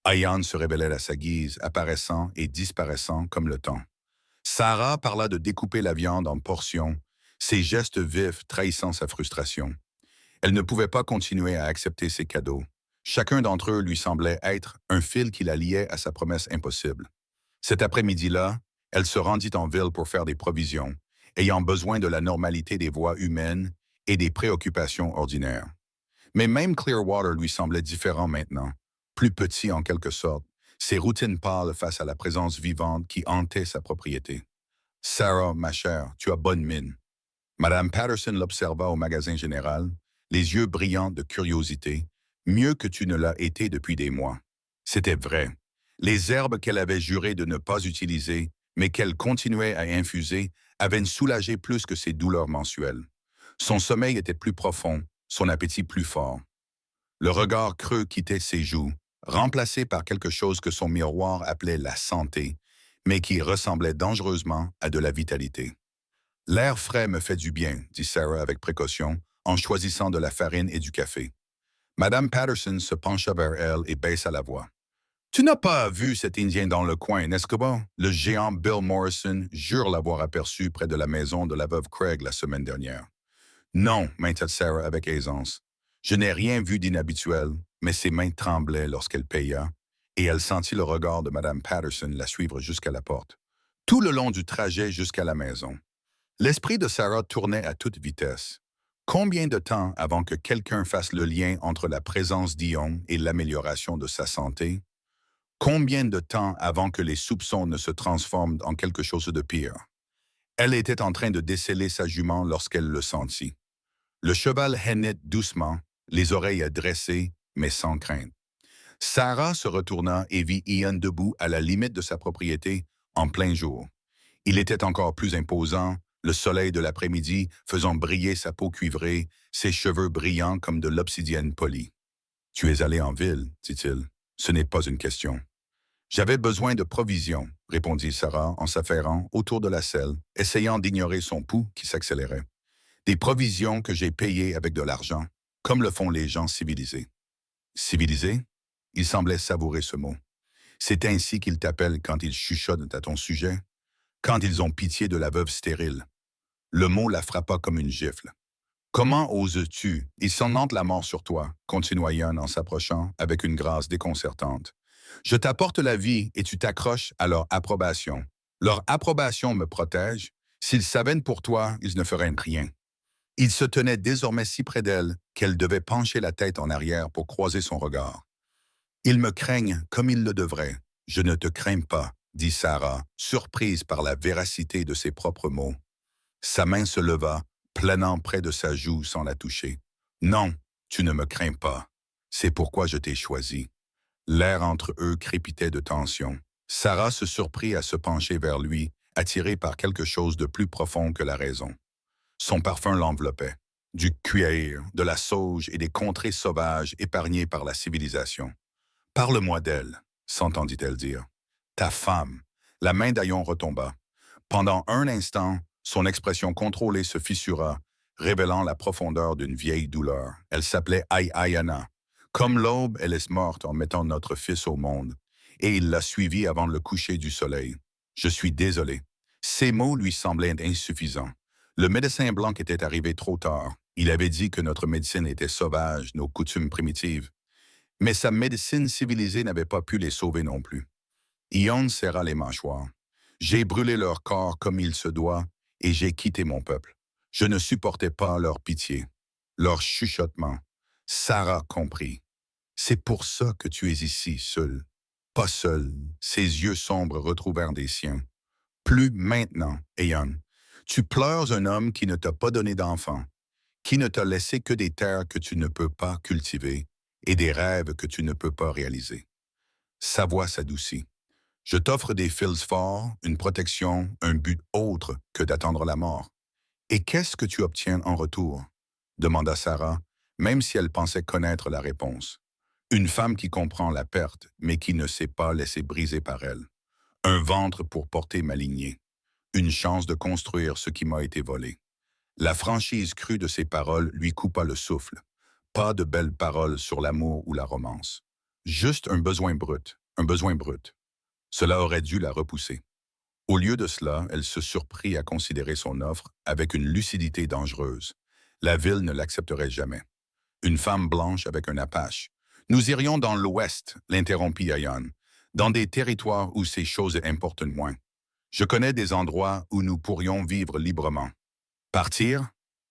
Ian se révélait à sa guise, apparaissant et disparaissant comme le temps. Sarah parla de découper la viande en portions, ses gestes vifs trahissant sa frustration. Elle ne pouvait pas continuer à accepter ses cadeaux. Chacun d'entre eux lui semblait être un fil qui la liait à sa promesse impossible. Cet après-midi-là, elle se rendit en ville pour faire des provisions, ayant besoin de la normalité des voies humaines et des préoccupations ordinaires. Mais même Clearwater lui semblait différent maintenant, plus petit en quelque sorte, ses routines pâles face à la présence vivante qui hantait sa propriété. « Sarah, ma chère, tu as bonne mine. » Madame Patterson l'observa au magasin général, les yeux brillants de curiosité, mieux que tu ne l'as été depuis des mois. C'était vrai. Les herbes qu'elle avait juré de ne pas utiliser, mais qu'elle continuait à infuser, avaient soulagé plus que ses douleurs mensuelles. Son sommeil était plus profond, son appétit plus fort. Le regard creux quittait ses joues, remplacé par quelque chose que son miroir appelait la santé, mais qui ressemblait dangereusement à de la vitalité. L'air frais me fait du bien, dit Sarah avec précaution, en choisissant de la farine et du café. Madame Patterson se pencha vers elle et baissa la voix. Tu n'as pas vu cet Indien dans le coin, n'est-ce pas? Le géant Bill Morrison jure l'avoir aperçu près de la maison de la veuve Craig la semaine dernière. Non, mainta Sarah avec aisance. Je n'ai rien vu d'inhabituel, mais ses mains tremblaient lorsqu'elle paya, et elle sentit le regard de Madame Patterson la suivre jusqu'à la porte. Tout le long du trajet jusqu'à la maison, l'esprit de Sarah tournait à toute vitesse. Combien de temps avant que quelqu'un fasse le lien entre la présence d'Ion et l'amélioration de sa santé? Combien de temps avant que les soupçons ne se transforment en quelque chose de pire? Elle était en train de déceler sa jument lorsqu'elle le sentit. Le cheval hennait doucement, les oreilles dressées, mais sans crainte. Sarah se retourna et vit Ian debout à la limite de sa propriété, en plein jour. Il était encore plus imposant, le soleil de l'après-midi faisant briller sa peau cuivrée, ses cheveux brillants comme de l'obsidienne polie. « Tu es allé en ville, dit-il. Ce n'est pas une question. » « J'avais besoin de provisions, répondit Sarah en s'affairant autour de la selle, essayant d'ignorer son pouls qui s'accélérait. Des provisions que j'ai payées avec de l'argent, comme le font les gens civilisés. Civilisés? Il semblait savourer ce mot. C'est ainsi qu'ils t'appellent quand ils chuchotent à ton sujet, quand ils ont pitié de la veuve stérile. Le mot la frappa comme une gifle. Comment oses-tu? Ils sentent la mort sur toi, continua Ian en s'approchant avec une grâce déconcertante. Je t'apporte la vie et tu t'accroches à leur approbation. Leur approbation me protège. S'ils savaient pour toi, ils ne feraient rien. Il se tenait désormais si près d'elle qu'elle devait pencher la tête en arrière pour croiser son regard. Ils me craignent comme ils le devraient. Je ne te crains pas, dit Sarah, surprise par la véracité de ses propres mots. Sa main se leva, planant près de sa joue sans la toucher. Non, tu ne me crains pas. C'est pourquoi je t'ai choisi. L'air entre eux crépitait de tension. Sarah se surprit à se pencher vers lui, attirée par quelque chose de plus profond que la raison. Son parfum l'enveloppait. Du cuir, de la sauge et des contrées sauvages épargnées par la civilisation. « Parle-moi d'elle, s'entendit-elle dire. Ta femme. » La main d'Ion retomba. Pendant un instant, son expression contrôlée se fissura, révélant la profondeur d'une vieille douleur. Elle s'appelait Ayana. Comme l'aube, elle est morte en mettant notre fils au monde, et il l'a suivie avant le coucher du soleil. Je suis désolé. Ces mots lui semblaient insuffisants. Le médecin blanc était arrivé trop tard. Il avait dit que notre médecine était sauvage, nos coutumes primitives. Mais sa médecine civilisée n'avait pas pu les sauver non plus. Ion serra les mâchoires. J'ai brûlé leur corps comme il se doit, et j'ai quitté mon peuple. Je ne supportais pas leur pitié, leur chuchotement. Sarah comprit. C'est pour ça que tu es ici, seul. Pas seul. Ses yeux sombres retrouvèrent des siens. Plus maintenant, Ion. Tu pleures un homme qui ne t'a pas donné d'enfant, qui ne t'a laissé que des terres que tu ne peux pas cultiver et des rêves que tu ne peux pas réaliser. Sa voix s'adoucit. Je t'offre des fils forts, une protection, un but autre que d'attendre la mort. Et qu'est-ce que tu obtiens en retour? Demanda Sarah, même si elle pensait connaître la réponse. Une femme qui comprend la perte, mais qui ne s'est pas laissée briser par elle. Un ventre pour porter ma lignée. Une chance de construire ce qui m'a été volé. La franchise crue de ses paroles lui coupa le souffle. Pas de belles paroles sur l'amour ou la romance. Juste un besoin brut, un besoin brut. Cela aurait dû la repousser. Au lieu de cela, elle se surprit à considérer son offre avec une lucidité dangereuse. La ville ne l'accepterait jamais. Une femme blanche avec un apache. Nous irions dans l'Ouest, l'interrompit Ion, dans des territoires où ces choses importent moins. Je connais des endroits où nous pourrions vivre librement. Partir?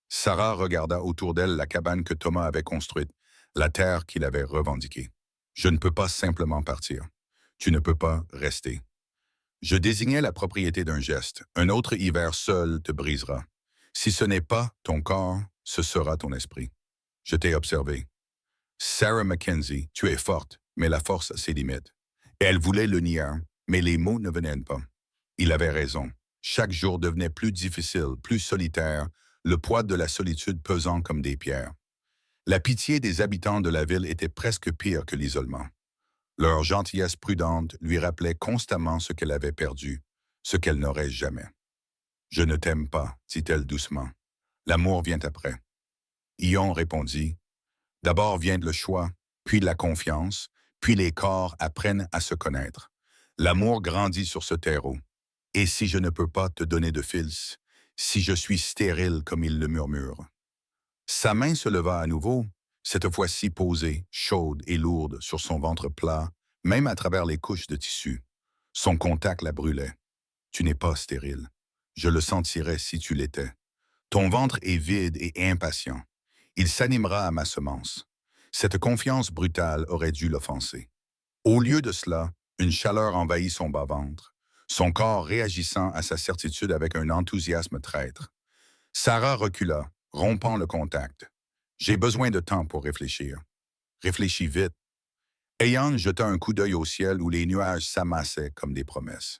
Sarah regarda autour d'elle la cabane que Thomas avait construite, la terre qu'il avait revendiquée. Je ne peux pas simplement partir. Tu ne peux pas rester. Je désignais la propriété d'un geste. Un autre hiver seul te brisera. Si ce n'est pas ton corps, ce sera ton esprit. Je t'ai observé. Sarah Mackenzie, tu es forte, mais la force a ses limites. Et elle voulait le nier, mais les mots ne venaient pas. Il avait raison. Chaque jour devenait plus difficile, plus solitaire, le poids de la solitude pesant comme des pierres. La pitié des habitants de la ville était presque pire que l'isolement. Leur gentillesse prudente lui rappelait constamment ce qu'elle avait perdu, ce qu'elle n'aurait jamais. « Je ne t'aime pas, dit-elle doucement. L'amour vient après. » Ion répondit, « D'abord vient le choix, puis la confiance, puis les corps apprennent à se connaître. L'amour grandit sur ce terreau. Et si je ne peux pas te donner de fils, si je suis stérile comme il le murmure. » Sa main se leva à nouveau, cette fois-ci posée, chaude et lourde sur son ventre plat, même à travers les couches de tissu. Son contact la brûlait. « Tu n'es pas stérile. Je le sentirais si tu l'étais. Ton ventre est vide et impatient. Il s'animera à ma semence. » Cette confiance brutale aurait dû l'offenser. Au lieu de cela, une chaleur envahit son bas-ventre, son corps réagissant à sa certitude avec un enthousiasme traître. Sarah recula, rompant le contact. « J'ai besoin de temps pour réfléchir. » »« Réfléchis vite. » Ayan jeta un coup d'œil au ciel où les nuages s'amassaient comme des promesses.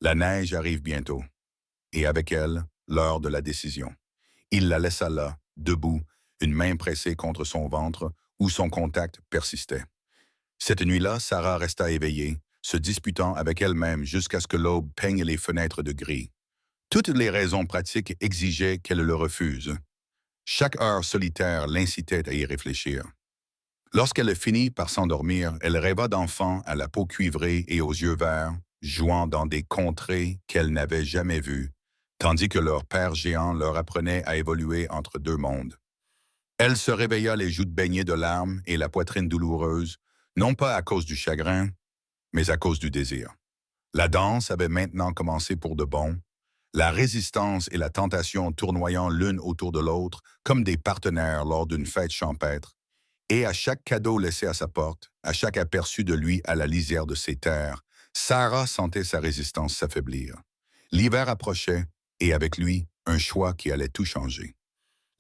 La neige arrive bientôt. Et avec elle, l'heure de la décision. Il la laissa là, debout, une main pressée contre son ventre, où son contact persistait. Cette nuit-là, Sarah resta éveillée, se disputant avec elle-même jusqu'à ce que l'aube peigne les fenêtres de gris. Toutes les raisons pratiques exigeaient qu'elle le refuse. Chaque heure solitaire l'incitait à y réfléchir. Lorsqu'elle finit par s'endormir, elle rêva d'enfants à la peau cuivrée et aux yeux verts, jouant dans des contrées qu'elle n'avait jamais vues, tandis que leur père géant leur apprenait à évoluer entre deux mondes. Elle se réveilla les joues baignées de larmes et la poitrine douloureuse, non pas à cause du chagrin, mais à cause du désir. La danse avait maintenant commencé pour de bon, la résistance et la tentation tournoyant l'une autour de l'autre comme des partenaires lors d'une fête champêtre, et à chaque cadeau laissé à sa porte, à chaque aperçu de lui à la lisière de ses terres, Sarah sentait sa résistance s'affaiblir. L'hiver approchait, et avec lui, un choix qui allait tout changer.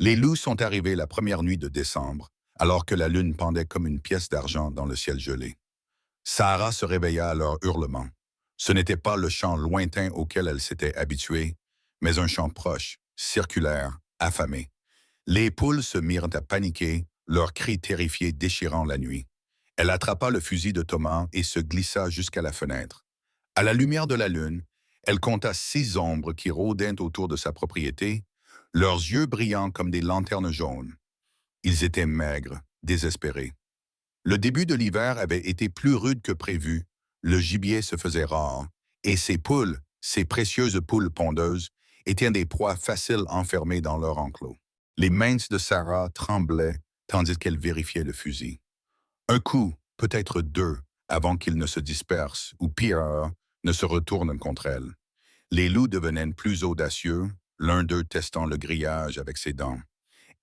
Les loups sont arrivés la première nuit de décembre, alors que la lune pendait comme une pièce d'argent dans le ciel gelé. Sarah se réveilla à leur hurlement. Ce n'était pas le chant lointain auquel elle s'était habituée, mais un chant proche, circulaire, affamé. Les poules se mirent à paniquer, leurs cris terrifiés déchirant la nuit. Elle attrapa le fusil de Thomas et se glissa jusqu'à la fenêtre. À la lumière de la lune, elle compta 6 ombres qui rôdaient autour de sa propriété, leurs yeux brillants comme des lanternes jaunes. Ils étaient maigres, désespérés. Le début de l'hiver avait été plus rude que prévu, le gibier se faisait rare, et ces poules, ces précieuses poules pondeuses, étaient des proies faciles enfermées dans leur enclos. Les mains de Sarah tremblaient tandis qu'elle vérifiait le fusil. Un coup, peut-être 2, avant qu'ils ne se dispersent, ou pire, ne se retournent contre elle. Les loups devenaient plus audacieux, l'un d'eux testant le grillage avec ses dents.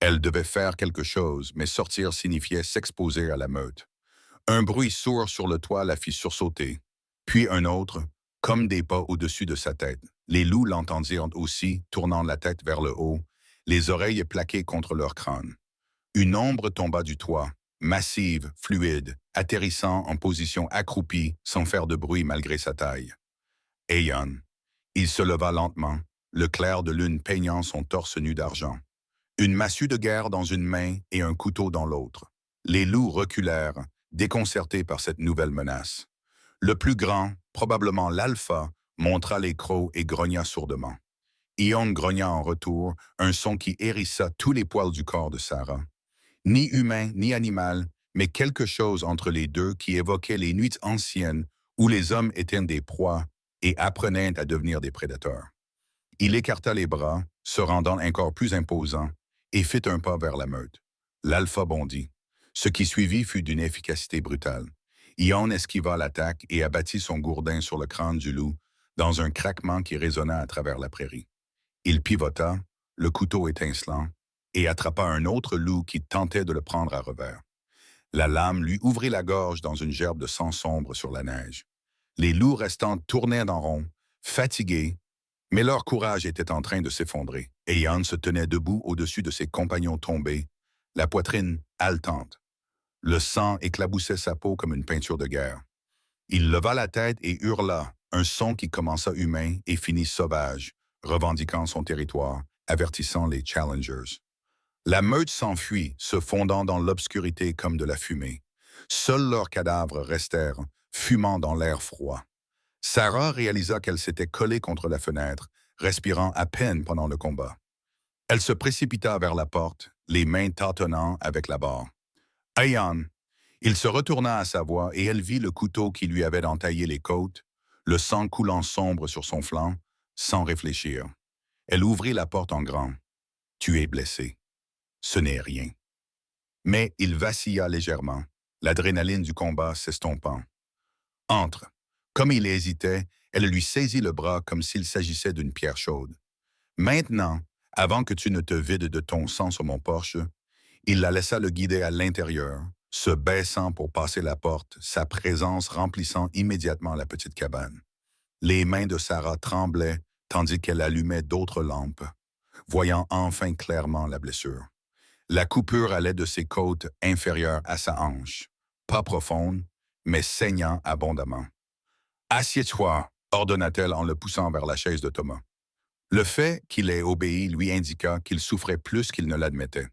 Elle devait faire quelque chose, mais sortir signifiait s'exposer à la meute. Un bruit sourd sur le toit la fit sursauter. Puis un autre, comme des pas au-dessus de sa tête. Les loups l'entendirent aussi, tournant la tête vers le haut, les oreilles plaquées contre leur crâne. Une ombre tomba du toit, massive, fluide, atterrissant en position accroupie, sans faire de bruit malgré sa taille. Ayan. Il se leva lentement, le clair de lune peignant son torse nu d'argent. Une massue de guerre dans une main et un couteau dans l'autre. Les loups reculèrent, déconcertés par cette nouvelle menace. Le plus grand, probablement l'alpha, montra les crocs et grogna sourdement. Ion grogna en retour, un son qui hérissa tous les poils du corps de Sarah. Ni humain, ni animal, mais quelque chose entre les deux qui évoquait les nuits anciennes où les hommes étaient des proies et apprenaient à devenir des prédateurs. Il écarta les bras, se rendant encore plus imposant, et fit un pas vers la meute. L'alpha bondit. Ce qui suivit fut d'une efficacité brutale. Ion esquiva l'attaque et abattit son gourdin sur le crâne du loup, dans un craquement qui résonna à travers la prairie. Il pivota, le couteau étincelant, et attrapa un autre loup qui tentait de le prendre à revers. La lame lui ouvrit la gorge dans une gerbe de sang sombre sur la neige. Les loups restants tournaient en rond, fatigués, mais leur courage était en train de s'effondrer, et Ian se tenait debout au-dessus de ses compagnons tombés, la poitrine haletante. Le sang éclaboussait sa peau comme une peinture de guerre. Il leva la tête et hurla, un son qui commença humain et finit sauvage, revendiquant son territoire, avertissant les challengers. La meute s'enfuit, se fondant dans l'obscurité comme de la fumée. Seuls leurs cadavres restèrent, fumant dans l'air froid. Sarah réalisa qu'elle s'était collée contre la fenêtre, respirant à peine pendant le combat. Elle se précipita vers la porte, les mains tâtonnant avec la barre. Ayan! Il se retourna à sa voix et elle vit le couteau qui lui avait entaillé les côtes, le sang coulant sombre sur son flanc, sans réfléchir. Elle ouvrit la porte en grand. « Tu es blessé. Ce n'est rien. » Mais il vacilla légèrement, l'adrénaline du combat s'estompant. « Entre. » Comme il hésitait, elle lui saisit le bras comme s'il s'agissait d'une pierre chaude. « Maintenant, avant que tu ne te vides de ton sang sur mon porche, » il la laissa le guider à l'intérieur, se baissant pour passer la porte, sa présence remplissant immédiatement la petite cabane. Les mains de Sarah tremblaient tandis qu'elle allumait d'autres lampes, voyant enfin clairement la blessure. La coupure allait de ses côtes inférieures à sa hanche, pas profonde, mais saignant abondamment. « Assieds-toi », ordonna-t-elle en le poussant vers la chaise de Thomas. Le fait qu'il ait obéi lui indiqua qu'il souffrait plus qu'il ne l'admettait.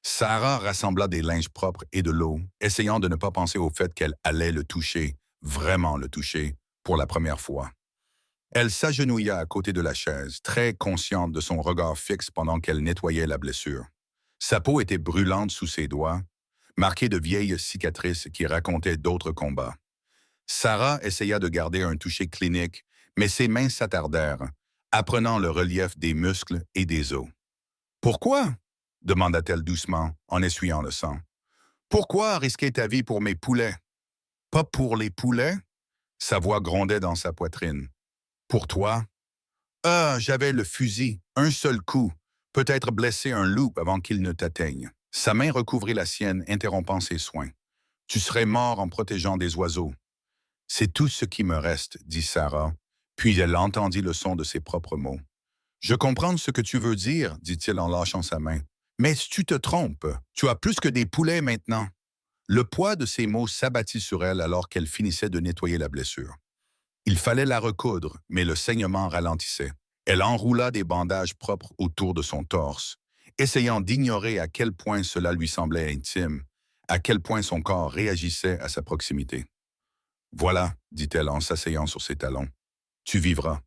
Sarah rassembla des linges propres et de l'eau, essayant de ne pas penser au fait qu'elle allait le toucher, vraiment le toucher, pour la première fois. Elle s'agenouilla à côté de la chaise, très consciente de son regard fixe pendant qu'elle nettoyait la blessure. Sa peau était brûlante sous ses doigts, marquée de vieilles cicatrices qui racontaient d'autres combats. Sarah essaya de garder un toucher clinique, mais ses mains s'attardèrent, apprenant le relief des muscles et des os. « Pourquoi ?» demanda-t-elle doucement, en essuyant le sang. « Pourquoi risquer ta vie pour mes poulets? »« Pas pour les poulets ?» Sa voix grondait dans sa poitrine. « Pour toi? »« Ah, j'avais le fusil, un seul coup, peut-être blesser un loup avant qu'il ne t'atteigne. » Sa main recouvrit la sienne, interrompant ses soins. « Tu serais mort en protégeant des oiseaux. »« C'est tout ce qui me reste, » dit Sarah, puis elle entendit le son de ses propres mots. « Je comprends ce que tu veux dire, » dit-il en lâchant sa main. « Mais tu te trompes, tu as plus que des poulets maintenant. » Le poids de ces mots s'abattit sur elle alors qu'elle finissait de nettoyer la blessure. Il fallait la recoudre, mais le saignement ralentissait. Elle enroula des bandages propres autour de son torse, essayant d'ignorer à quel point cela lui semblait intime, à quel point son corps réagissait à sa proximité. « Voilà, » dit-elle en s'asseyant sur ses talons. « Tu vivras. »«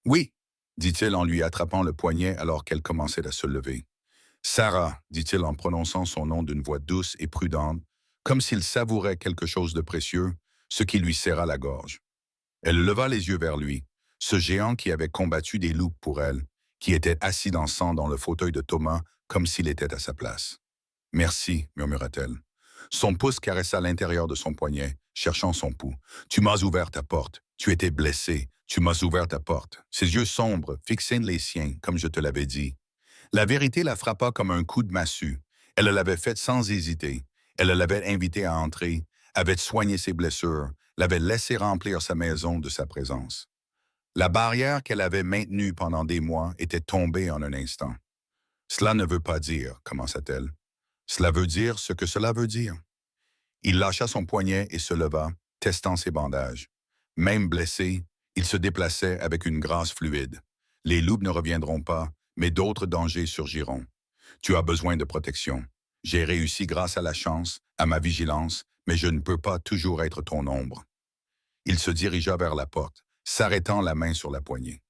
Oui, » dit-il en lui attrapant le poignet alors qu'elle commençait à se lever. « Sarah, » dit-il en prononçant son nom d'une voix douce et prudente, comme s'il savourait quelque chose de précieux, ce qui lui serra la gorge. Elle leva les yeux vers lui, ce géant qui avait combattu des loups pour elle, qui était assis dans sang dans le fauteuil de Thomas comme s'il était à sa place. « Merci, » murmura-t-elle. Son pouce caressa l'intérieur de son poignet, cherchant son pouls. « Tu m'as ouvert ta porte. Tu étais blessé. Tu m'as ouvert ta porte. » Ses yeux sombres fixaient les siens, comme je te l'avais dit. La vérité la frappa comme un coup de massue. Elle l'avait faite sans hésiter. Elle l'avait invité à entrer, avait soigné ses blessures, l'avait laissé remplir sa maison de sa présence. La barrière qu'elle avait maintenue pendant des mois était tombée en un instant. « Cela ne veut pas dire, » commença-t-elle. « Cela veut dire ce que cela veut dire. » Il lâcha son poignet et se leva, testant ses bandages. Même blessé, il se déplaçait avec une grâce fluide. Les loups ne reviendront pas, mais d'autres dangers surgiront. Tu as besoin de protection. J'ai réussi grâce à la chance, à ma vigilance, mais je ne peux pas toujours être ton ombre. Il se dirigea vers la porte, s'arrêtant la main sur la poignée.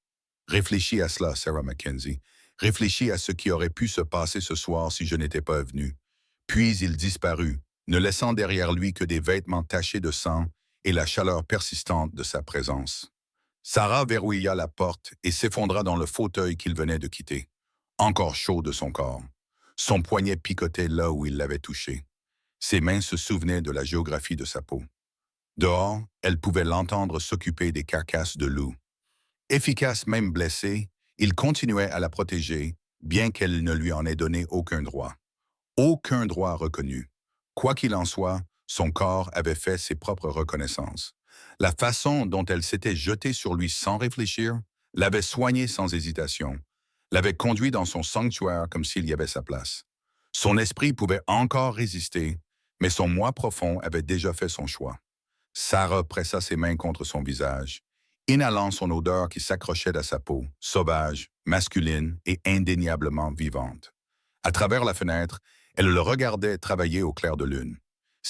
Réfléchis à cela, Sarah Mackenzie. Réfléchis à ce qui aurait pu se passer ce soir si je n'étais pas venu. Puis il disparut, ne laissant derrière lui que des vêtements tachés de sang et la chaleur persistante de sa présence. Sarah verrouilla la porte et s'effondra dans le fauteuil qu'il venait de quitter, encore chaud de son corps. Son poignet picotait là où il l'avait touché. Ses mains se souvenaient de la géographie de sa peau. Dehors, elle pouvait l'entendre s'occuper des carcasses de loups. Efficace même blessée, il continuait à la protéger, bien qu'elle ne lui en ait donné aucun droit. Aucun droit reconnu. Quoi qu'il en soit, son corps avait fait ses propres reconnaissances. La façon dont elle s'était jetée sur lui sans réfléchir, l'avait soigné sans hésitation, l'avait conduit dans son sanctuaire comme s'il y avait sa place. Son esprit pouvait encore résister, mais son moi profond avait déjà fait son choix. Sarah pressa ses mains contre son visage, inhalant son odeur qui s'accrochait à sa peau, sauvage, masculine et indéniablement vivante. À travers la fenêtre, elle le regardait travailler au clair de lune.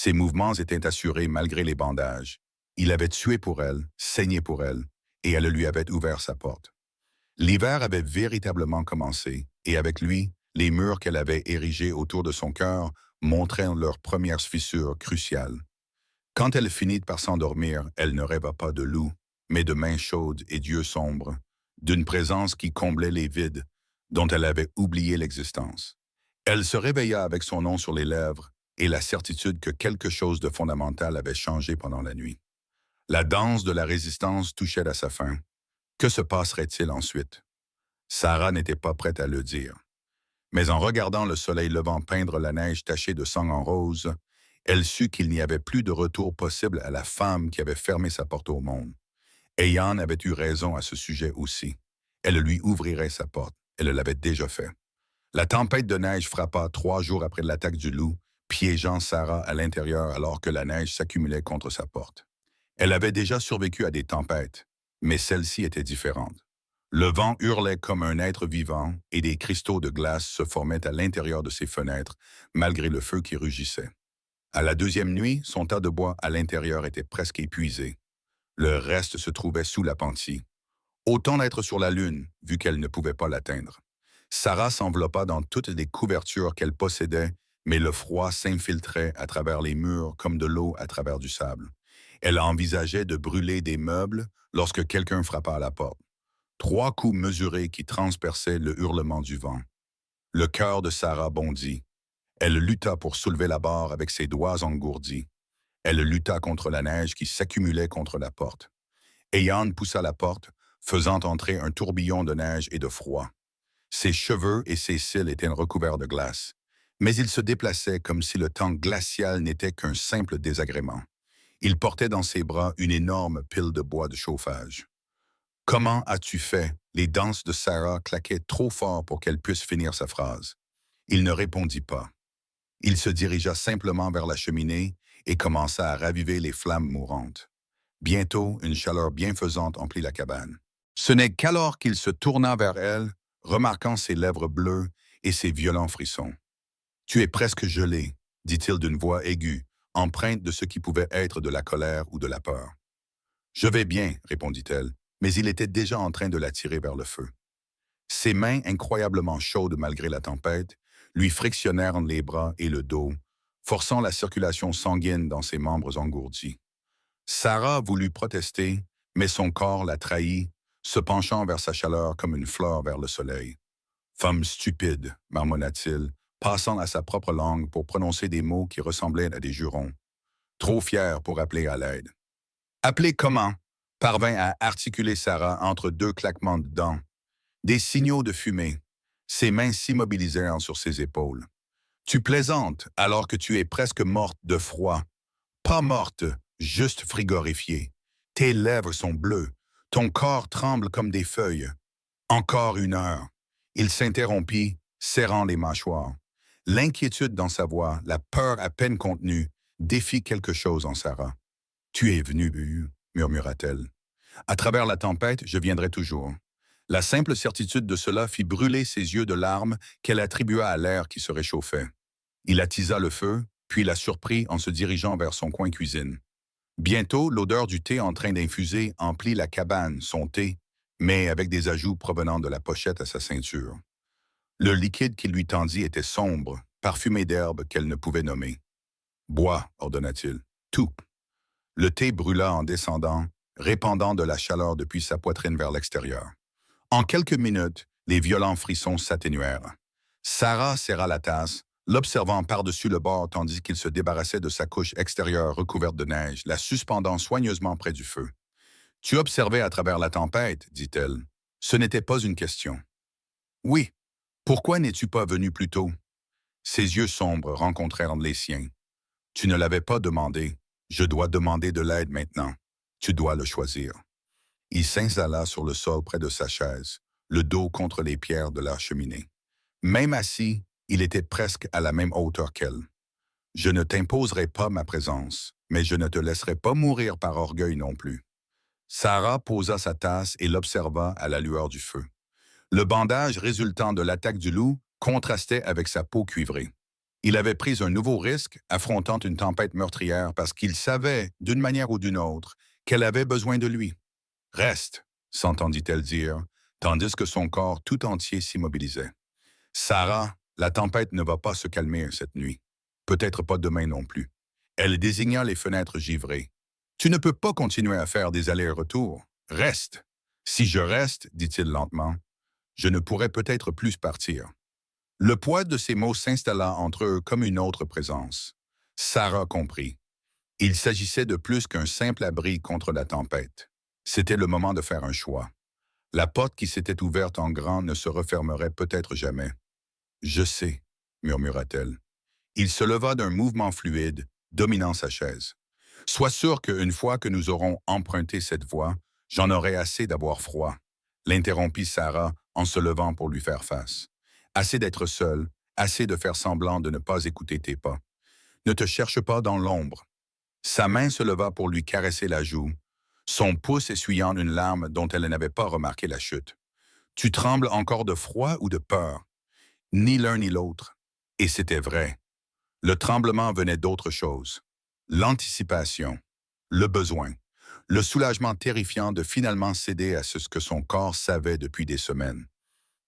Ses mouvements étaient assurés malgré les bandages. Il avait tué pour elle, saigné pour elle, et elle lui avait ouvert sa porte. L'hiver avait véritablement commencé, et avec lui, les murs qu'elle avait érigés autour de son cœur montraient leurs premières fissures cruciales. Quand elle finit par s'endormir, elle ne rêva pas de loup, mais de mains chaudes et d'yeux sombres, d'une présence qui comblait les vides, dont elle avait oublié l'existence. Elle se réveilla avec son nom sur les lèvres et la certitude que quelque chose de fondamental avait changé pendant la nuit. La danse de la résistance touchait à sa fin. Que se passerait-il ensuite? Sarah n'était pas prête à le dire. Mais en regardant le soleil levant peindre la neige tachée de sang en rose, elle sut qu'il n'y avait plus de retour possible à la femme qui avait fermé sa porte au monde. Et Yann avait eu raison à ce sujet aussi. Elle lui ouvrirait sa porte. Elle l'avait déjà fait. La tempête de neige frappa 3 jours après l'attaque du loup, piégeant Sarah à l'intérieur alors que la neige s'accumulait contre sa porte. Elle avait déjà survécu à des tempêtes, mais celle-ci était différente. Le vent hurlait comme un être vivant et des cristaux de glace se formaient à l'intérieur de ses fenêtres, malgré le feu qui rugissait. À la deuxième nuit, son tas de bois à l'intérieur était presque épuisé. Le reste se trouvait sous l'appentis. Autant d'être sur la lune, vu qu'elle ne pouvait pas l'atteindre. Sarah s'enveloppa dans toutes les couvertures qu'elle possédait, mais le froid s'infiltrait à travers les murs comme de l'eau à travers du sable. Elle envisageait de brûler des meubles lorsque quelqu'un frappa à la porte. 3 coups mesurés qui transperçaient le hurlement du vent. Le cœur de Sarah bondit. Elle lutta pour soulever la barre avec ses doigts engourdis. Elle lutta contre la neige qui s'accumulait contre la porte. Ayan poussa la porte, faisant entrer un tourbillon de neige et de froid. Ses cheveux et ses cils étaient recouverts de glace, mais ils se déplaçaient comme si le temps glacial n'était qu'un simple désagrément. Il portait dans ses bras une énorme pile de bois de chauffage. « Comment as-tu fait » Les dents de Sarah claquaient trop fort pour qu'elle puisse finir sa phrase. Il ne répondit pas. Il se dirigea simplement vers la cheminée et commença à raviver les flammes mourantes. Bientôt, une chaleur bienfaisante emplit la cabane. Ce n'est qu'alors qu'il se tourna vers elle, remarquant ses lèvres bleues et ses violents frissons. « Tu es presque gelée », dit-il d'une voix aiguë, empreinte de ce qui pouvait être de la colère ou de la peur. « Je vais bien », répondit-elle, mais il était déjà en train de la tirer vers le feu. Ses mains, incroyablement chaudes malgré la tempête, lui frictionnèrent les bras et le dos, forçant la circulation sanguine dans ses membres engourdis. Sarah voulut protester, mais son corps la trahit, se penchant vers sa chaleur comme une fleur vers le soleil. « Femme stupide », marmonna-t-il, passant à sa propre langue pour prononcer des mots qui ressemblaient à des jurons. Trop fier pour appeler à l'aide. « Appeler comment ?» parvint à articuler Sarah entre 2 claquements de dents. Des signaux de fumée. Ses mains s'immobilisèrent sur ses épaules. « Tu plaisantes alors que tu es presque morte de froid. Pas morte, juste frigorifiée. Tes lèvres sont bleues. Ton corps tremble comme des feuilles. Encore 1 heure. » Il s'interrompit, serrant les mâchoires. L'inquiétude dans sa voix, la peur à peine contenue, défit quelque chose en Sarah. « Tu es venue, murmura-t-elle. « À travers la tempête, je viendrai toujours. » La simple certitude de cela fit brûler ses yeux de larmes qu'elle attribua à l'air qui se réchauffait. Il attisa le feu, puis la surprit en se dirigeant vers son coin cuisine. Bientôt, l'odeur du thé en train d'infuser emplit la cabane, son thé, mais avec des ajouts provenant de la pochette à sa ceinture. Le liquide qu'il lui tendit était sombre, parfumé d'herbes qu'elle ne pouvait nommer. « Bois », ordonna-t-il. « Tout. » Le thé brûla en descendant, répandant de la chaleur depuis sa poitrine vers l'extérieur. En quelques minutes, les violents frissons s'atténuèrent. Sarah serra la tasse, l'observant par-dessus le bord tandis qu'il se débarrassait de sa couche extérieure recouverte de neige, la suspendant soigneusement près du feu. « Tu observais à travers la tempête, » dit-elle. Ce n'était pas une question. « Oui. Pourquoi n'es-tu pas venu plus tôt? » Ses yeux sombres rencontrèrent les siens. « Tu ne l'avais pas demandé. Je dois demander de l'aide maintenant. Tu dois le choisir. » Il s'installa sur le sol près de sa chaise, le dos contre les pierres de la cheminée. Même assis, il était presque à la même hauteur qu'elle. « Je ne t'imposerai pas ma présence, mais je ne te laisserai pas mourir par orgueil non plus. » Sarah posa sa tasse et l'observa à la lueur du feu. Le bandage résultant de l'attaque du loup contrastait avec sa peau cuivrée. Il avait pris un nouveau risque, affrontant une tempête meurtrière parce qu'il savait, d'une manière ou d'une autre, qu'elle avait besoin de lui. Reste, s'entendit-elle dire, tandis que son corps tout entier s'immobilisait. Sarah, la tempête ne va pas se calmer cette nuit. Peut-être pas demain non plus. Elle désigna les fenêtres givrées. Tu ne peux pas continuer à faire des allers-retours. Reste. Si je reste, dit-il lentement, je ne pourrai peut-être plus partir. Le poids de ces mots s'installa entre eux comme une autre présence. Sarah comprit. Il s'agissait de plus qu'un simple abri contre la tempête. C'était le moment de faire un choix. La porte qui s'était ouverte en grand ne se refermerait peut-être jamais. Je sais, murmura-t-elle. Il se leva d'un mouvement fluide, dominant sa chaise. Sois sûr qu'une fois que nous aurons emprunté cette voie, j'en aurai assez d'avoir froid, l'interrompit Sarah en se levant pour lui faire face. Assez d'être seule, assez de faire semblant de ne pas écouter tes pas. Ne te cherche pas dans l'ombre. Sa main se leva pour lui caresser la joue, son pouce essuyant une larme dont elle n'avait pas remarqué la chute. Tu trembles encore de froid ou de peur? Ni l'un ni l'autre. Et c'était vrai. Le tremblement venait d'autre chose. L'anticipation, le besoin, le soulagement terrifiant de finalement céder à ce que son corps savait depuis des semaines.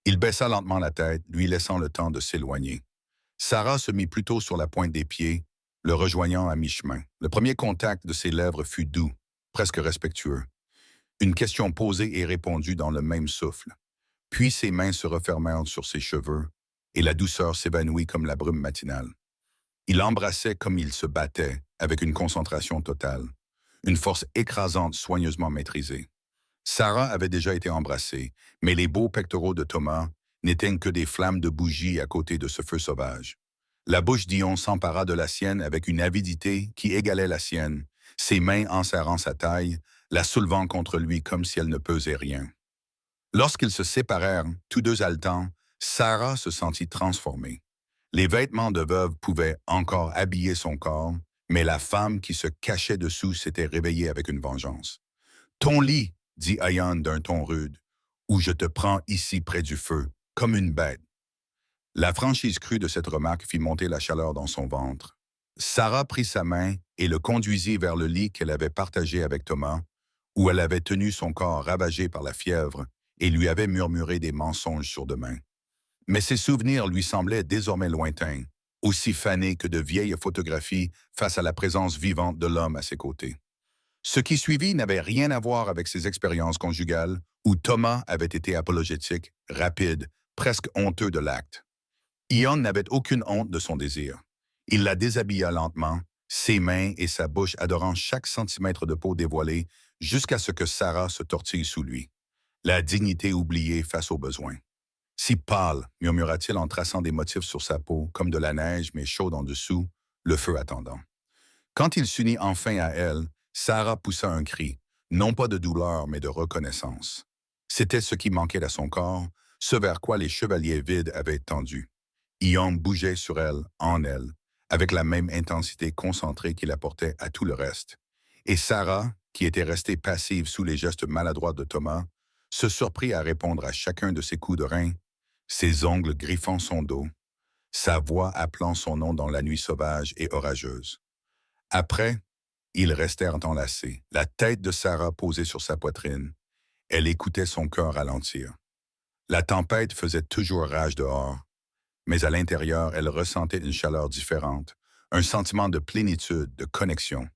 Il baissa lentement la tête, lui laissant le temps de s'éloigner. Sarah se mit plutôt sur la pointe des pieds, le rejoignant à mi-chemin. Le premier contact de ses lèvres fut doux, presque respectueux. Une question posée et répondue dans le même souffle. Puis ses mains se refermèrent sur ses cheveux, et la douceur s'évanouit comme la brume matinale. Il l'embrassait comme il se battait, avec une concentration totale, une force écrasante soigneusement maîtrisée. Sarah avait déjà été embrassée, mais les beaux pectoraux de Thomas n'éteignent que des flammes de bougie à côté de ce feu sauvage. La bouche d'Ion s'empara de la sienne avec une avidité qui égalait la sienne, ses mains enserrant sa taille, la soulevant contre lui comme si elle ne pesait rien. Lorsqu'ils se séparèrent, tous deux haletants, Sarah se sentit transformée. Les vêtements de veuve pouvaient encore habiller son corps, mais la femme qui se cachait dessous s'était réveillée avec une vengeance. Ton lit, dit Ayan d'un ton rude, où je te prends ici près du feu, comme une bête. La franchise crue de cette remarque fit monter la chaleur dans son ventre. Sarah prit sa main et le conduisit vers le lit qu'elle avait partagé avec Thomas, où elle avait tenu son corps ravagé par la fièvre et lui avait murmuré des mensonges sur demain. Mais ses souvenirs lui semblaient désormais lointains, aussi fanés que de vieilles photographies face à la présence vivante de l'homme à ses côtés. Ce qui suivit n'avait rien à voir avec ses expériences conjugales, où Thomas avait été apologétique, rapide, presque honteux de l'acte. Ion n'avait aucune honte de son désir. Il la déshabilla lentement, ses mains et sa bouche adorant chaque centimètre de peau dévoilée, jusqu'à ce que Sarah se tortille sous lui. La dignité oubliée face au besoin. Si pâle, murmura-t-il en traçant des motifs sur sa peau, comme de la neige mais chaude en dessous, le feu attendant. Quand il s'unit enfin à elle, Sarah poussa un cri, non pas de douleur mais de reconnaissance. C'était ce qui manquait à son corps, ce vers quoi les chevaliers vides avaient tendu. Ion bougeait sur elle, en elle, avec la même intensité concentrée qu'il apportait à tout le reste. Et Sarah, qui était restée passive sous les gestes maladroits de Thomas, se surprit à répondre à chacun de ses coups de rein, ses ongles griffant son dos, sa voix appelant son nom dans la nuit sauvage et orageuse. Après, ils restèrent enlacés, la tête de Sarah posée sur sa poitrine. Elle écoutait son cœur ralentir. La tempête faisait toujours rage dehors, mais à l'intérieur, elle ressentait une chaleur différente, un sentiment de plénitude, de connexion.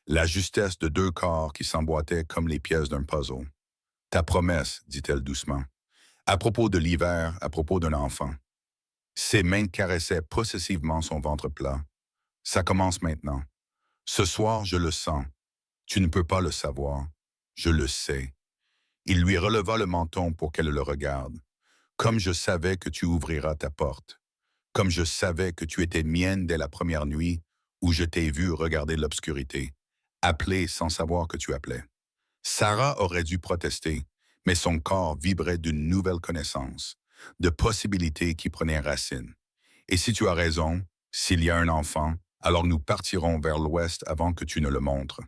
La justesse de deux corps qui s'emboîtaient comme les pièces d'un puzzle. Ta promesse, dit-elle doucement. À propos de l'hiver, à propos d'un enfant. Ses mains caressaient possessivement son ventre plat. Ça commence maintenant. Ce soir, je le sens. Tu ne peux pas le savoir. Je le sais. Il lui releva le menton pour qu'elle le regarde. Comme je savais que tu ouvriras ta porte. Comme je savais que tu étais mienne dès la première nuit où je t'ai vu regarder l'obscurité, appeler sans savoir que tu appelais. Sarah aurait dû protester, mais son corps vibrait d'une nouvelle connaissance, de possibilités qui prenaient racine. Et si tu as raison, s'il y a un enfant, alors nous partirons vers l'ouest avant que tu ne le montres.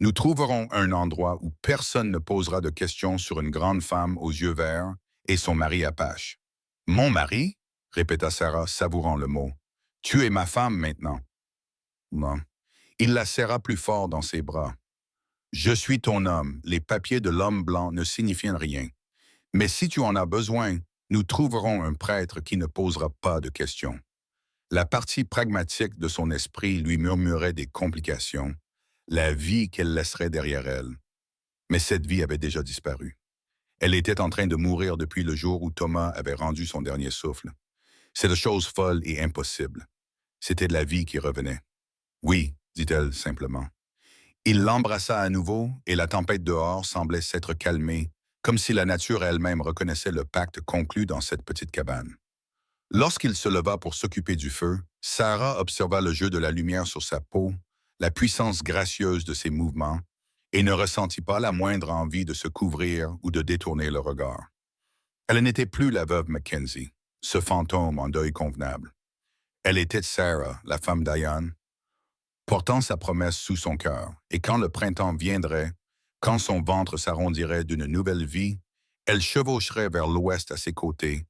Nous trouverons un endroit où personne ne posera de questions sur une grande femme aux yeux verts et son mari apache. Mon mari? Répéta Sarah, savourant le mot. Tu es ma femme maintenant. Non. Il la serra plus fort dans ses bras. Je suis ton homme. Les papiers de l'homme blanc ne signifient rien. Mais si tu en as besoin, nous trouverons un prêtre qui ne posera pas de questions. La partie pragmatique de son esprit lui murmurait des complications, la vie qu'elle laisserait derrière elle. Mais cette vie avait déjà disparu. Elle était en train de mourir depuis le jour où Thomas avait rendu son dernier souffle. C'était chose folle et impossible. C'était de la vie qui revenait. Oui, dit-elle simplement. Il l'embrassa à nouveau et la tempête dehors semblait s'être calmée, comme si la nature elle-même reconnaissait le pacte conclu dans cette petite cabane. Lorsqu'il se leva pour s'occuper du feu, Sarah observa le jeu de la lumière sur sa peau, la puissance gracieuse de ses mouvements, et ne ressentit pas la moindre envie de se couvrir ou de détourner le regard. Elle n'était plus la veuve Mackenzie, ce fantôme en deuil convenable. Elle était Sarah, la femme d'Ian, portant sa promesse sous son cœur, et quand le printemps viendrait, quand son ventre s'arrondirait d'une nouvelle vie, elle chevaucherait vers l'ouest à ses côtés,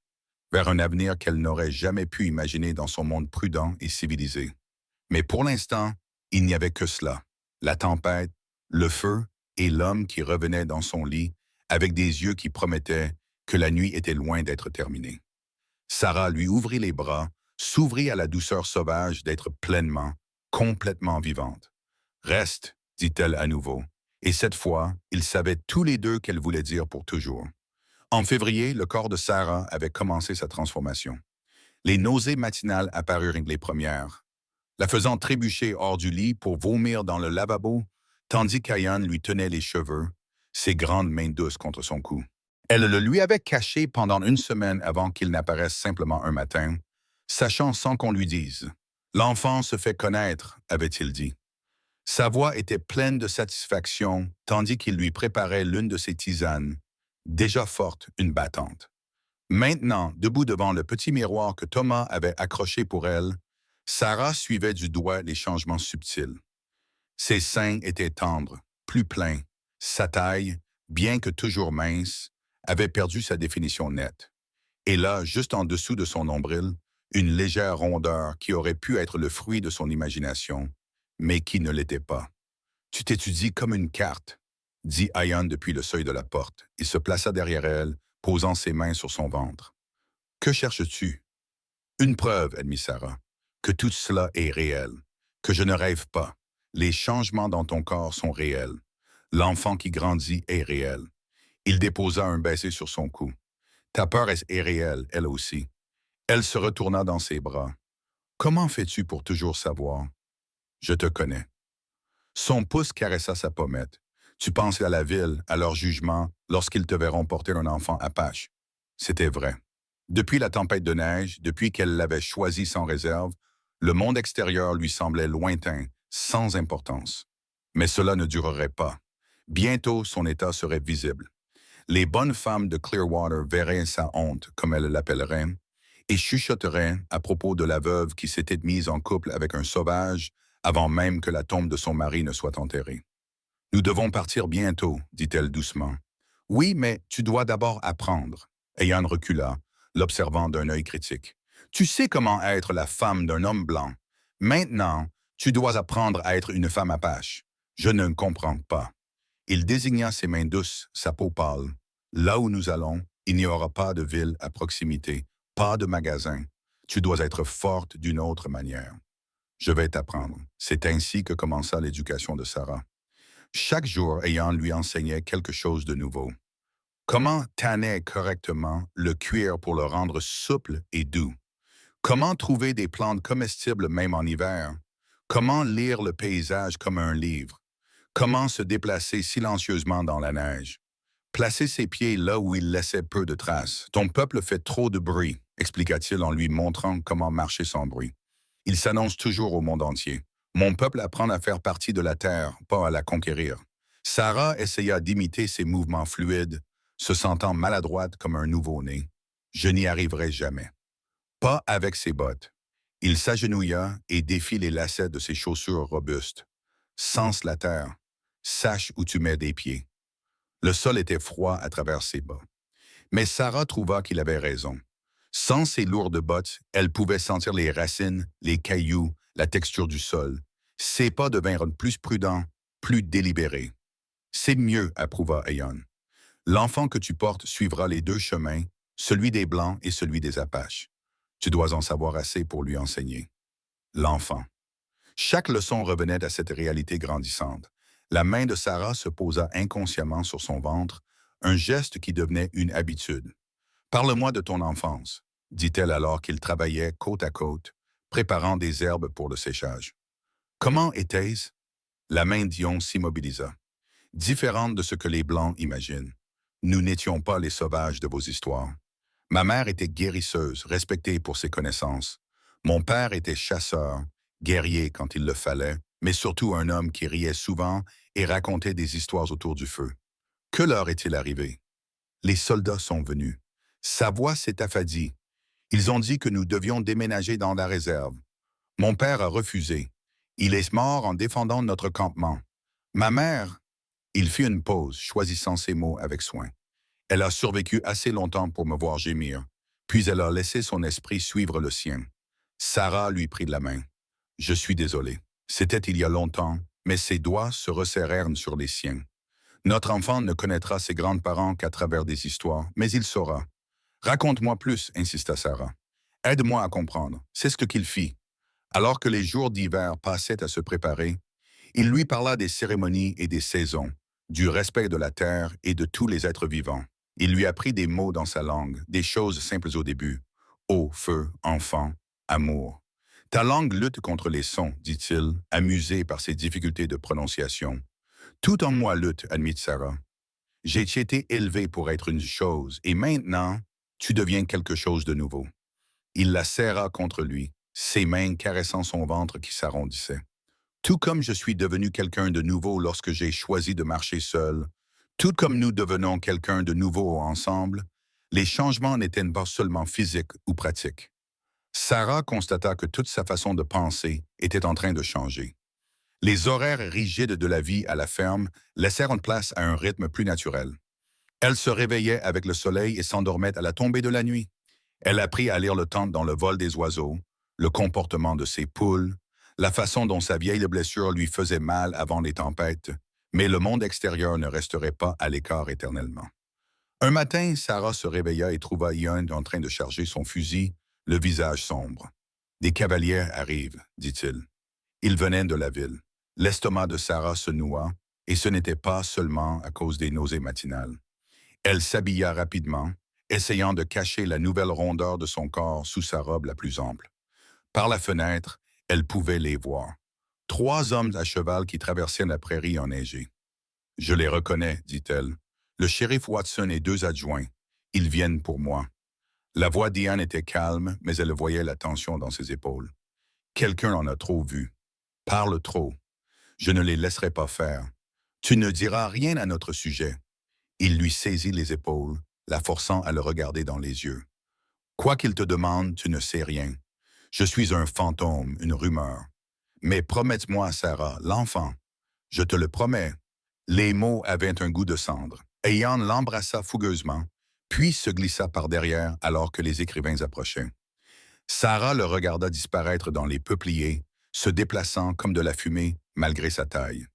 vers un avenir qu'elle n'aurait jamais pu imaginer dans son monde prudent et civilisé. Mais pour l'instant, il n'y avait que cela, la tempête, le feu et l'homme qui revenait dans son lit avec des yeux qui promettaient que la nuit était loin d'être terminée. Sarah lui ouvrit les bras, s'ouvrit à la douceur sauvage d'être pleinement, complètement vivante. « Reste, dit-elle à nouveau, et cette fois, ils savaient tous les deux qu'elle voulait dire pour toujours. En février, le corps de Sarah avait commencé sa transformation. Les nausées matinales apparurent les premières, la faisant trébucher hors du lit pour vomir dans le lavabo, tandis qu'Ian lui tenait les cheveux, ses grandes mains douces contre son cou. Elle le lui avait caché pendant une semaine avant qu'il n'apparaisse simplement un matin, sachant sans qu'on lui dise. L'enfant se fait connaître, avait-il dit. Sa voix était pleine de satisfaction, tandis qu'il lui préparait l'une de ses tisanes, déjà forte, une battante. Maintenant, debout devant le petit miroir que Thomas avait accroché pour elle, Sarah suivait du doigt les changements subtils. Ses seins étaient tendres, plus pleins. Sa taille, bien que toujours mince, avait perdu sa définition nette. Et là, juste en dessous de son nombril, une légère rondeur qui aurait pu être le fruit de son imagination, mais qui ne l'était pas. « Tu t'étudies comme une carte », dit Ian depuis le seuil de la porte. Il se plaça derrière elle, posant ses mains sur son ventre. « Que cherches-tu »« Une preuve, admit Sarah, que tout cela est réel, que je ne rêve pas. Les changements dans ton corps sont réels. L'enfant qui grandit est réel. » Il déposa un baiser sur son cou. « Ta peur est réelle, elle aussi. » Elle se retourna dans ses bras. « Comment fais-tu pour toujours savoir? »« Je te connais. » Son pouce caressa sa pommette. « Tu penses à la ville, à leur jugement, lorsqu'ils te verront porter un enfant apache. » C'était vrai. Depuis la tempête de neige, depuis qu'elle l'avait choisi sans réserve, le monde extérieur lui semblait lointain, sans importance. Mais cela ne durerait pas. Bientôt, son état serait visible. Les bonnes femmes de Clearwater verraient sa honte, comme elles l'appelleraient, et chuchoteraient à propos de la veuve qui s'était mise en couple avec un sauvage avant même que la tombe de son mari ne soit enterrée. « Nous devons partir bientôt, dit-elle doucement. « Oui, mais tu dois d'abord apprendre. » Ian recula, l'observant d'un œil critique. « Tu sais comment être la femme d'un homme blanc. Maintenant, tu dois apprendre à être une femme apache. Je ne comprends pas. » Il désigna ses mains douces, sa peau pâle. « Là où nous allons, il n'y aura pas de ville à proximité, pas de magasin. Tu dois être forte d'une autre manière. » « Je vais t'apprendre. » C'est ainsi que commença l'éducation de Sarah. Chaque jour, Ian lui enseignait quelque chose de nouveau. Comment tanner correctement le cuir pour le rendre souple et doux? Comment trouver des plantes comestibles même en hiver? Comment lire le paysage comme un livre? Comment se déplacer silencieusement dans la neige? Placer ses pieds là où il laissait peu de traces. « Ton peuple fait trop de bruit », expliqua-t-il en lui montrant comment marcher sans bruit. « Il s'annonce toujours au monde entier. Mon peuple apprend à faire partie de la terre, pas à la conquérir. » Sarah essaya d'imiter ses mouvements fluides, se sentant maladroite comme un nouveau-né. « Je n'y arriverai jamais. » Pas avec ses bottes. Il s'agenouilla et défit les lacets de ses chaussures robustes. « Sens la terre. Sache où tu mets des pieds. » Le sol était froid à travers ses bas. Mais Sarah trouva qu'il avait raison. Sans ses lourdes bottes, elle pouvait sentir les racines, les cailloux, la texture du sol. Ses pas devinrent plus prudents, plus délibérés. C'est mieux, approuva Aeon. L'enfant que tu portes suivra les deux chemins, celui des Blancs et celui des Apaches. Tu dois en savoir assez pour lui enseigner. L'enfant. Chaque leçon revenait à cette réalité grandissante. La main de Sarah se posa inconsciemment sur son ventre, un geste qui devenait une habitude. Parle-moi de ton enfance, dit-elle alors qu'ils travaillaient côte à côte, préparant des herbes pour le séchage. Comment était-ce? La main d'Ion s'immobilisa. Différente de ce que les Blancs imaginent. Nous n'étions pas les sauvages de vos histoires. Ma mère était guérisseuse, respectée pour ses connaissances. Mon père était chasseur, guerrier quand il le fallait, mais surtout un homme qui riait souvent et racontait des histoires autour du feu. Que leur est-il arrivé? Les soldats sont venus. Sa voix s'est affadie. Ils ont dit que nous devions déménager dans la réserve. Mon père a refusé. Il est mort en défendant notre campement. Ma mère... Il fit une pause, choisissant ses mots avec soin. Elle a survécu assez longtemps pour me voir gémir, puis elle a laissé son esprit suivre le sien. Sarah lui prit la main. Je suis désolé. C'était il y a longtemps, mais ses doigts se resserrèrent sur les siens. Notre enfant ne connaîtra ses grands-parents qu'à travers des histoires, mais il saura. Raconte-moi plus, insista Sarah. Aide-moi à comprendre. C'est ce qu'il fit. Alors que les jours d'hiver passaient à se préparer, il lui parla des cérémonies et des saisons, du respect de la terre et de tous les êtres vivants. Il lui apprit des mots dans sa langue, des choses simples au début. Eau, feu, enfant, amour. Ta langue lutte contre les sons, dit-il, amusé par ses difficultés de prononciation. Tout en moi lutte, admit Sarah. J'ai été élevé pour être une chose, et maintenant, tu deviens quelque chose de nouveau. Il la serra contre lui, ses mains caressant son ventre qui s'arrondissait. Tout comme je suis devenu quelqu'un de nouveau lorsque j'ai choisi de marcher seul, tout comme nous devenons quelqu'un de nouveau ensemble, les changements n'étaient pas seulement physiques ou pratiques. Sarah constata que toute sa façon de penser était en train de changer. Les horaires rigides de la vie à la ferme laissèrent place à un rythme plus naturel. Elle se réveillait avec le soleil et s'endormait à la tombée de la nuit. Elle apprit à lire le temps dans le vol des oiseaux, le comportement de ses poules, la façon dont sa vieille blessure lui faisait mal avant les tempêtes, mais le monde extérieur ne resterait pas à l'écart éternellement. Un matin, Sarah se réveilla et trouva Ian en train de charger son fusil, le visage sombre. « Des cavaliers arrivent, dit-il. Ils venaient de la ville. L'estomac de Sarah se noua, et ce n'était pas seulement à cause des nausées matinales. Elle s'habilla rapidement, essayant de cacher la nouvelle rondeur de son corps sous sa robe la plus ample. Par la fenêtre, elle pouvait les voir. 3 hommes à cheval qui traversaient la prairie enneigée. « Je les reconnais, dit-elle. Le shérif Watson et 2 adjoints. Ils viennent pour moi. » La voix d'Ian était calme, mais elle voyait la tension dans ses épaules. Quelqu'un en a trop vu. Parle trop. Je ne les laisserai pas faire. Tu ne diras rien à notre sujet. Il lui saisit les épaules, la forçant à le regarder dans les yeux. Quoi qu'il te demande, tu ne sais rien. Je suis un fantôme, une rumeur. Mais promette-moi, Sarah, l'enfant. Je te le promets. Les mots avaient un goût de cendre. Ian l'embrassa fougueusement, puis se glissa par derrière alors que les écrivains approchaient. Sarah le regarda disparaître dans les peupliers, se déplaçant comme de la fumée malgré sa taille.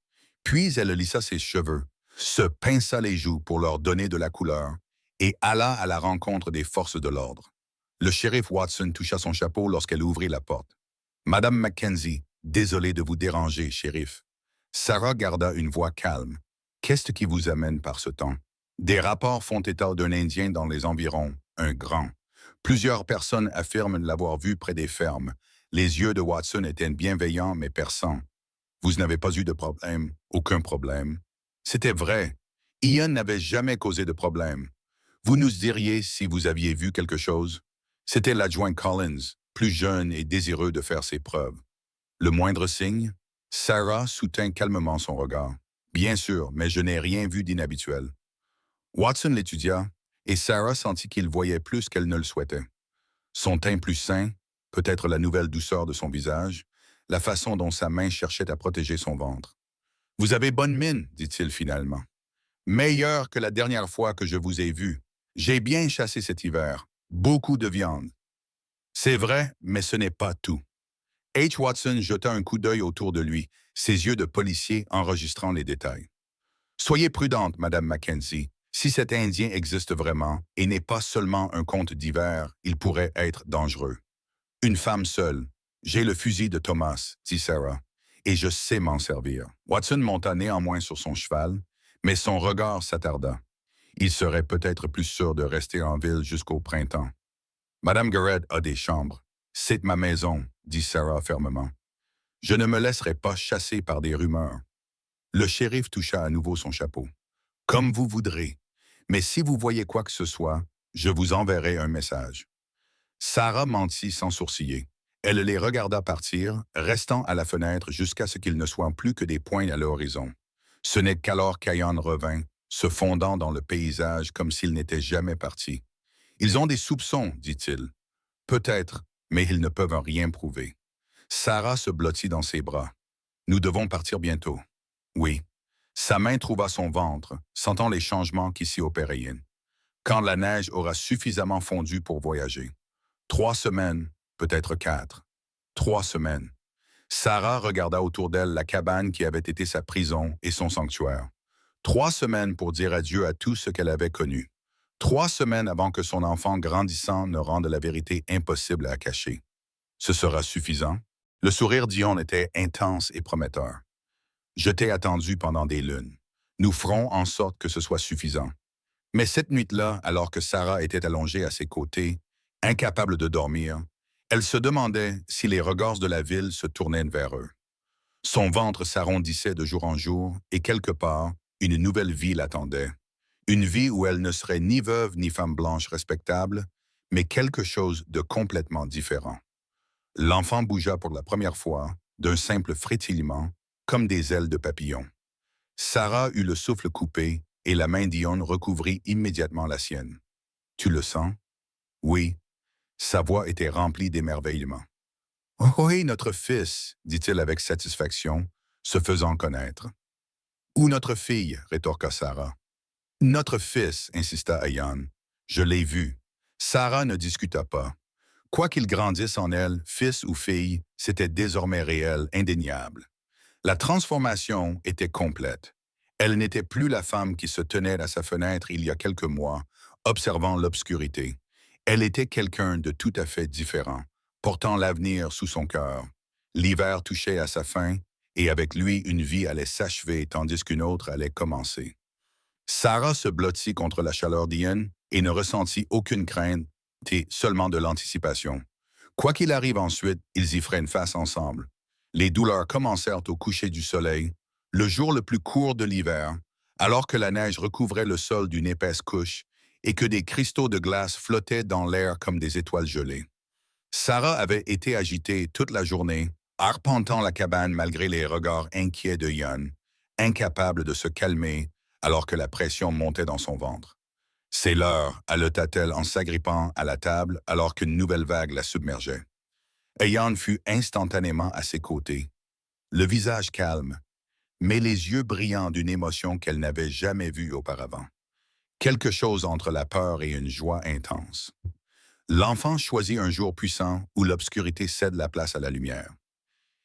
Puis elle lissa ses cheveux, se pinça les joues pour leur donner de la couleur et alla à la rencontre des forces de l'ordre. Le shérif Watson toucha son chapeau lorsqu'elle ouvrit la porte. « Madame Mackenzie, désolé de vous déranger, shérif. » Sarah garda une voix calme. « Qu'est-ce qui vous amène par ce temps? » Des rapports font état d'un Indien dans les environs, un grand. Plusieurs personnes affirment l'avoir vu près des fermes. Les yeux de Watson étaient bienveillants mais perçants. « Vous n'avez pas eu de problème, aucun problème. » C'était vrai. Ian n'avait jamais causé de problème. Vous nous diriez si vous aviez vu quelque chose? C'était l'adjoint Collins, plus jeune et désireux de faire ses preuves. Le moindre signe? Sarah soutint calmement son regard. Bien sûr, mais je n'ai rien vu d'inhabituel. Watson l'étudia, et Sarah sentit qu'il voyait plus qu'elle ne le souhaitait. Son teint plus sain, peut-être la nouvelle douceur de son visage, la façon dont sa main cherchait à protéger son ventre. « Vous avez bonne mine, dit-il finalement. Meilleure que la dernière fois que je vous ai vu. J'ai bien chassé cet hiver. Beaucoup de viande. C'est vrai, mais ce n'est pas tout. H. Watson jeta un coup d'œil autour de lui, ses yeux de policier enregistrant les détails. Soyez prudente, Madame Mackenzie. Si cet Indien existe vraiment et n'est pas seulement un conte d'hiver, il pourrait être dangereux. Une femme seule. J'ai le fusil de Thomas, dit Sarah, et je sais m'en servir. Watson monta néanmoins sur son cheval, mais son regard s'attarda. Il serait peut-être plus sûr de rester en ville jusqu'au printemps. Madame Garrett a des chambres. C'est ma maison, dit Sarah fermement. Je ne me laisserai pas chasser par des rumeurs. Le shérif toucha à nouveau son chapeau. Comme vous voudrez. Mais si vous voyez quoi que ce soit, je vous enverrai un message. Sarah mentit sans sourciller. Elle les regarda partir, restant à la fenêtre jusqu'à ce qu'ils ne soient plus que des points à l'horizon. Ce n'est qu'alors qu'Ayan revint, se fondant dans le paysage comme s'il n'était jamais parti. Ils ont des soupçons, dit-il. Peut-être, mais ils ne peuvent rien prouver. Sarah se blottit dans ses bras. Nous devons partir bientôt. Oui. Sa main trouva son ventre, sentant les changements qui s'y opéraient. Quand la neige aura suffisamment fondu pour voyager. 3 semaines, peut-être 4. 3 semaines. Sarah regarda autour d'elle la cabane qui avait été sa prison et son sanctuaire. 3 semaines pour dire adieu à tout ce qu'elle avait connu. 3 semaines avant que son enfant grandissant ne rende la vérité impossible à cacher. Ce sera suffisant? Le sourire d'Ion était intense et prometteur. Je t'ai attendu pendant des lunes. Nous ferons en sorte que ce soit suffisant. Mais cette nuit-là, alors que Sarah était allongée à ses côtés, incapable de dormir, elle se demandait si les regards de la ville se tournaient vers eux. Son ventre s'arrondissait de jour en jour et quelque part, une nouvelle vie l'attendait. Une vie où elle ne serait ni veuve ni femme blanche respectable, mais quelque chose de complètement différent. L'enfant bougea pour la première fois, d'un simple frétillement, comme des ailes de papillon. Sarah eut le souffle coupé et la main d'Ion recouvrit immédiatement la sienne. « Tu le sens? » « Oui. » Sa voix était remplie d'émerveillement. « Oui, notre fils, » dit-il avec satisfaction, se faisant connaître. « Ou notre fille, » rétorqua Sarah. « Notre fils, » insista Ayan. « Je l'ai vu. » Sarah ne discuta pas. Quoi qu'il grandisse en elle, fils ou fille, c'était désormais réel, indéniable. La transformation était complète. Elle n'était plus la femme qui se tenait à sa fenêtre il y a quelques mois, observant l'obscurité. Elle était quelqu'un de tout à fait différent, portant l'avenir sous son cœur. L'hiver touchait à sa fin, et avec lui une vie allait s'achever tandis qu'une autre allait commencer. Sarah se blottit contre la chaleur d'Ian et ne ressentit aucune crainte, et seulement de l'anticipation. Quoi qu'il arrive ensuite, ils y feraient une face ensemble. Les douleurs commencèrent au coucher du soleil, le jour le plus court de l'hiver, alors que la neige recouvrait le sol d'une épaisse couche et que des cristaux de glace flottaient dans l'air comme des étoiles gelées. Sarah avait été agitée toute la journée, arpentant la cabane malgré les regards inquiets de Ian, incapable de se calmer alors que la pression montait dans son ventre. « C'est l'heure », haleta-t-elle en s'agrippant à la table alors qu'une nouvelle vague la submergeait. Ian fut instantanément à ses côtés, le visage calme, mais les yeux brillants d'une émotion qu'elle n'avait jamais vue auparavant. Quelque chose entre la peur et une joie intense. L'enfant choisit un jour puissant où l'obscurité cède la place à la lumière.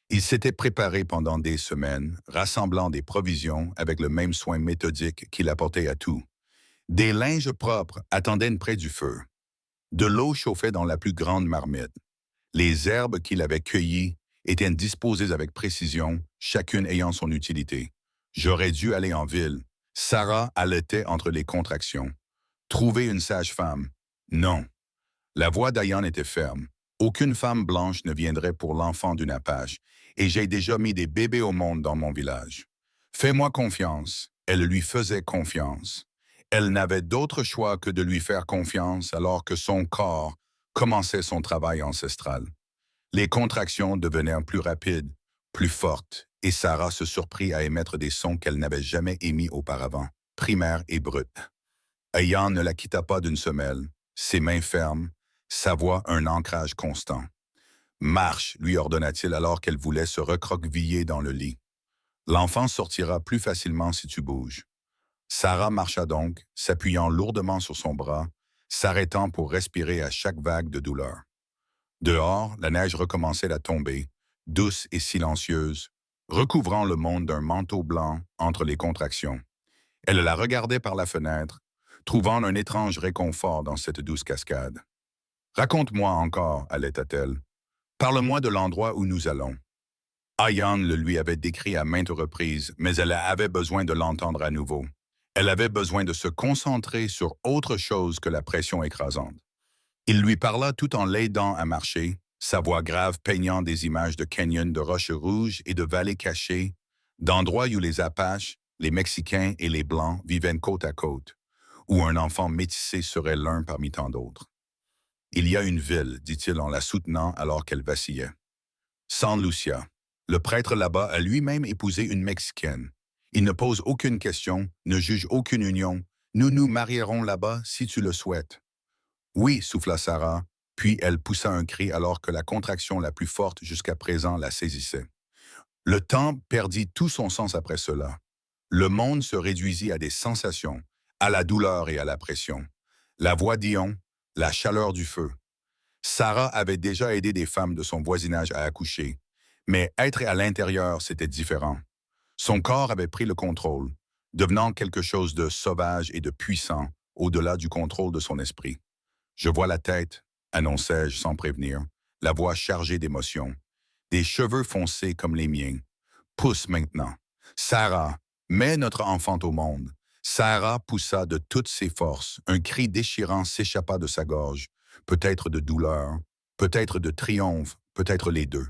Il s'était préparé pendant des semaines, rassemblant des provisions avec le même soin méthodique qu'il apportait à tout. Des linges propres attendaient près du feu. De l'eau chauffait dans la plus grande marmite. Les herbes qu'il avait cueillies étaient disposées avec précision, chacune ayant son utilité. J'aurais dû aller en ville. Sarah haletait entre les contractions. Trouver une sage-femme? Non. La voix d'Ayan était ferme. Aucune femme blanche ne viendrait pour l'enfant d'une Apache, et j'ai déjà mis des bébés au monde dans mon village. Fais-moi confiance. Elle lui faisait confiance. Elle n'avait d'autre choix que de lui faire confiance alors que son corps commençait son travail ancestral. Les contractions devenaient plus rapides, plus fortes, et Sarah se surprit à émettre des sons qu'elle n'avait jamais émis auparavant, primaires et bruts. Ayan ne la quitta pas d'une semelle, ses mains fermes, sa voix un ancrage constant. « Marche », lui ordonna-t-il alors qu'elle voulait se recroqueviller dans le lit. « L'enfant sortira plus facilement si tu bouges. » Sarah marcha donc, s'appuyant lourdement sur son bras, s'arrêtant pour respirer à chaque vague de douleur. Dehors, la neige recommençait à tomber, douce et silencieuse, recouvrant le monde d'un manteau blanc entre les contractions. Elle la regardait par la fenêtre, trouvant un étrange réconfort dans cette douce cascade. Raconte-moi encore, allaita-t-elle. Parle-moi de l'endroit où nous allons. Ayan le lui avait décrit à maintes reprises, mais elle avait besoin de l'entendre à nouveau. Elle avait besoin de se concentrer sur autre chose que la pression écrasante. Il lui parla tout en l'aidant à marcher, sa voix grave peignant des images de canyons de roches rouges et de vallées cachées, d'endroits où les Apaches, les Mexicains et les Blancs vivaient côte à côte, où un enfant métissé serait l'un parmi tant d'autres. Il y a une ville, dit-il en la soutenant alors qu'elle vacillait. San Lucia. Le prêtre là-bas a lui-même épousé une Mexicaine. Il ne pose aucune question, ne juge aucune union. Nous nous marierons là-bas si tu le souhaites. Oui, souffla Sarah, puis elle poussa un cri alors que la contraction la plus forte jusqu'à présent la saisissait. Le temps perdit tout son sens après cela. Le monde se réduisit à des sensations, à la douleur et à la pression. La voix d'Ion, la chaleur du feu. Sarah avait déjà aidé des femmes de son voisinage à accoucher, mais être à l'intérieur, c'était différent. Son corps avait pris le contrôle, devenant quelque chose de sauvage et de puissant, au-delà du contrôle de son esprit. Je vois la tête, annonçai-je sans prévenir, la voix chargée d'émotion. Des cheveux foncés comme les miens. Pousse maintenant. Sarah, mets notre enfant au monde. Sarah poussa de toutes ses forces. Un cri déchirant s'échappa de sa gorge. Peut-être de douleur, peut-être de triomphe, peut-être les deux.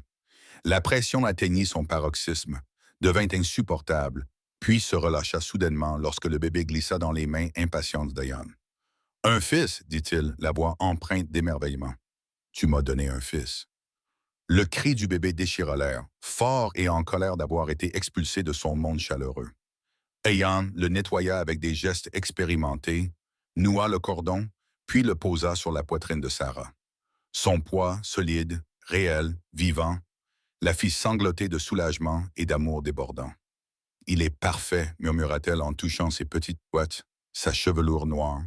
La pression atteignit son paroxysme, devint insupportable, puis se relâcha soudainement lorsque le bébé glissa dans les mains impatientes d'Ayan. « Un fils, dit-il, la voix empreinte d'émerveillement. Tu m'as donné un fils. » Le cri du bébé déchira l'air, fort et en colère d'avoir été expulsé de son monde chaleureux. Ayan le nettoya avec des gestes expérimentés, noua le cordon, puis le posa sur la poitrine de Sarah. Son poids, solide, réel, vivant, la fit sangloter de soulagement et d'amour débordant. « Il est parfait, murmura-t-elle en touchant ses petites boîtes, sa chevelure noire,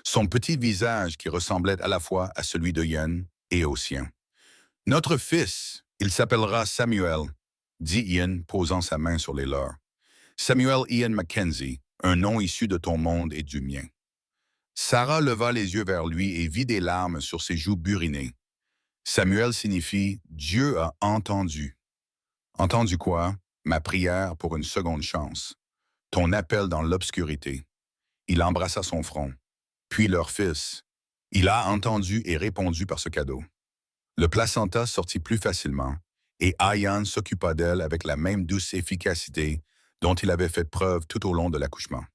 son petit visage qui ressemblait à la fois à celui de Ian et au sien. « Notre fils, il s'appellera Samuel, dit Ian, posant sa main sur les leurs. Samuel Ian Mackenzie, un nom issu de ton monde et du mien. » Sarah leva les yeux vers lui et vit des larmes sur ses joues burinées. Samuel signifie « Dieu a entendu ». Entendu quoi? Ma prière pour une seconde chance. Ton appel dans l'obscurité. Il embrassa son front. Puis leur fils. Il a entendu et répondu par ce cadeau. Le placenta sortit plus facilement, et Ayan s'occupa d'elle avec la même douce efficacité dont il avait fait preuve tout au long de l'accouchement.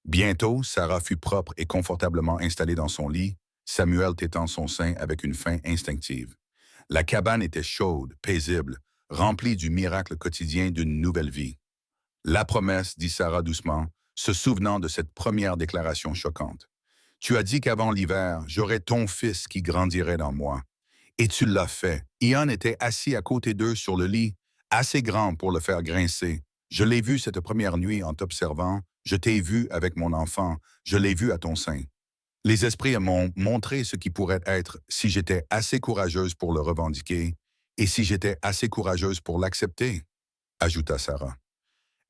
Bientôt, Sarah fut propre et confortablement installée dans son lit, Samuel tétant son sein avec une faim instinctive. La cabane était chaude, paisible, remplie du miracle quotidien d'une nouvelle vie. La promesse, dit Sarah doucement, se souvenant de cette première déclaration choquante. Tu as dit qu'avant l'hiver, j'aurais ton fils qui grandirait dans moi. Et tu l'as fait. Ian était assis à côté d'eux sur le lit, assez grand pour le faire grincer. Je l'ai vu cette première nuit en t'observant. Je t'ai vu avec mon enfant. Je l'ai vu à ton sein. Les esprits m'ont montré ce qui pourrait être si j'étais assez courageuse pour le revendiquer et si j'étais assez courageuse pour l'accepter, ajouta Sarah.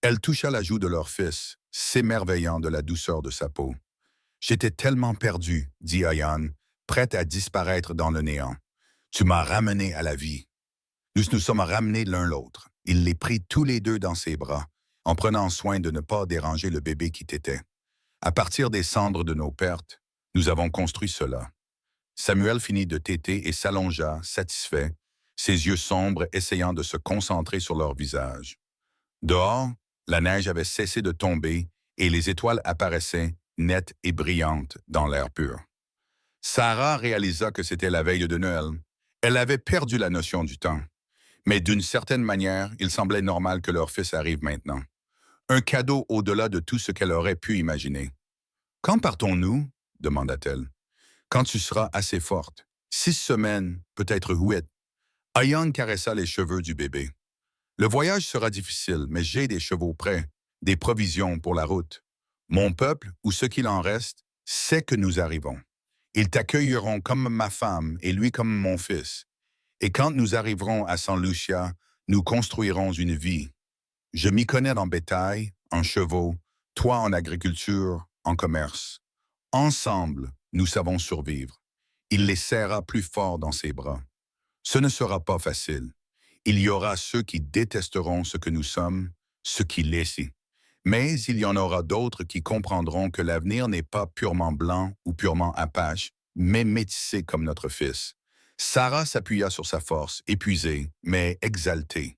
Elle toucha la joue de leur fils, s'émerveillant de la douceur de sa peau. J'étais tellement perdue, dit Ayan, prête à disparaître dans le néant. Tu m'as ramené à la vie. Nous nous sommes ramenés l'un l'autre. Il les prit tous les deux dans ses bras, en prenant soin de ne pas déranger le bébé qui t'était. À partir des cendres de nos pertes, nous avons construit cela. Samuel finit de téter et s'allongea, satisfait, ses yeux sombres essayant de se concentrer sur leur visage. Dehors, la neige avait cessé de tomber et les étoiles apparaissaient, nettes et brillantes, dans l'air pur. Sarah réalisa que c'était la veille de Noël. Elle avait perdu la notion du temps. Mais d'une certaine manière, il semblait normal que leur fils arrive maintenant. Un cadeau au-delà de tout ce qu'elle aurait pu imaginer. « Quand partons-nous » demanda-t-elle. « Quand tu seras assez forte. 6 semaines, peut-être 8. » Ayan caressa les cheveux du bébé. « Le voyage sera difficile, mais j'ai des chevaux prêts, des provisions pour la route. Mon peuple, ou ce qu'il en reste, sait que nous arrivons. Ils t'accueilleront comme ma femme et lui comme mon fils. Et quand nous arriverons à San Lucia, nous construirons une vie. Je m'y connais en bétail, en chevaux, toi en agriculture, en commerce. Ensemble, nous savons survivre. Il les serra plus fort dans ses bras. Ce ne sera pas facile. Il y aura ceux qui détesteront ce que nous sommes, ce qui l'est. Mais il y en aura d'autres qui comprendront que l'avenir n'est pas purement blanc ou purement apache, mais métissé comme notre fils. Sarah s'appuya sur sa force, épuisée, mais exaltée.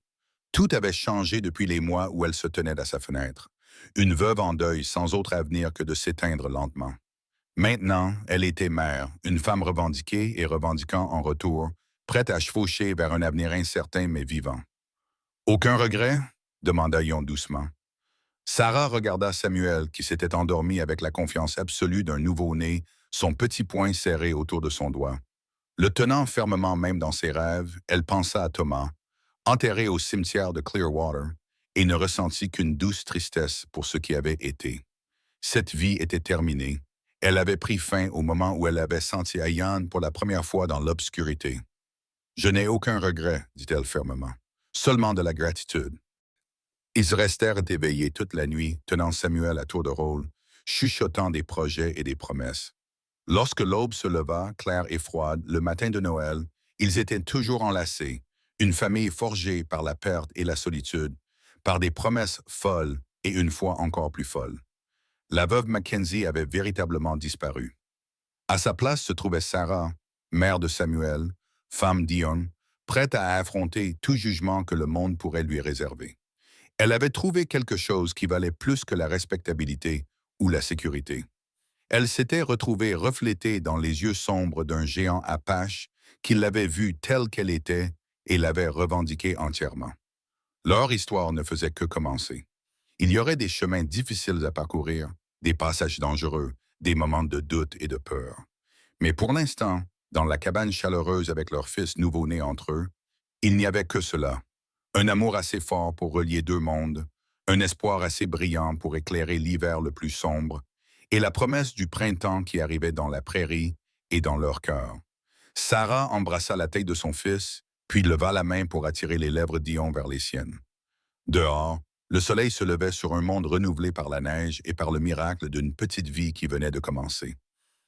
Tout avait changé depuis les mois où elle se tenait à sa fenêtre. Une veuve en deuil sans autre avenir que de s'éteindre lentement. Maintenant, elle était mère, une femme revendiquée et revendiquant en retour, prête à chevaucher vers un avenir incertain mais vivant. Aucun regret? Demanda Yon doucement. Sarah regarda Samuel qui s'était endormi avec la confiance absolue d'un nouveau-né, son petit poing serré autour de son doigt. Le tenant fermement même dans ses rêves, elle pensa à Thomas, enterré au cimetière de Clearwater, et ne ressentit qu'une douce tristesse pour ce qui avait été. Cette vie était terminée. Elle avait pris fin au moment où elle avait senti Ayan pour la première fois dans l'obscurité. « Je n'ai aucun regret, dit-elle fermement, seulement de la gratitude. » Ils restèrent éveillés toute la nuit, tenant Samuel à tour de rôle, chuchotant des projets et des promesses. Lorsque l'aube se leva, claire et froide, le matin de Noël, ils étaient toujours enlacés, une famille forgée par la perte et la solitude, par des promesses folles et une foi encore plus folle. La veuve Mackenzie avait véritablement disparu. À sa place se trouvait Sarah, mère de Samuel, femme d'Ion, prête à affronter tout jugement que le monde pourrait lui réserver. Elle avait trouvé quelque chose qui valait plus que la respectabilité ou la sécurité. Elle s'était retrouvée reflétée dans les yeux sombres d'un géant apache qui l'avait vue telle qu'elle était et l'avait revendiquée entièrement. Leur histoire ne faisait que commencer. Il y aurait des chemins difficiles à parcourir, des passages dangereux, des moments de doute et de peur. Mais pour l'instant, dans la cabane chaleureuse avec leur fils nouveau-né entre eux, il n'y avait que cela. Un amour assez fort pour relier deux mondes, un espoir assez brillant pour éclairer l'hiver le plus sombre, et la promesse du printemps qui arrivait dans la prairie et dans leur cœur. Sarah embrassa la tête de son fils, puis leva la main pour attirer les lèvres d'Ion vers les siennes. Dehors, le soleil se levait sur un monde renouvelé par la neige et par le miracle d'une petite vie qui venait de commencer.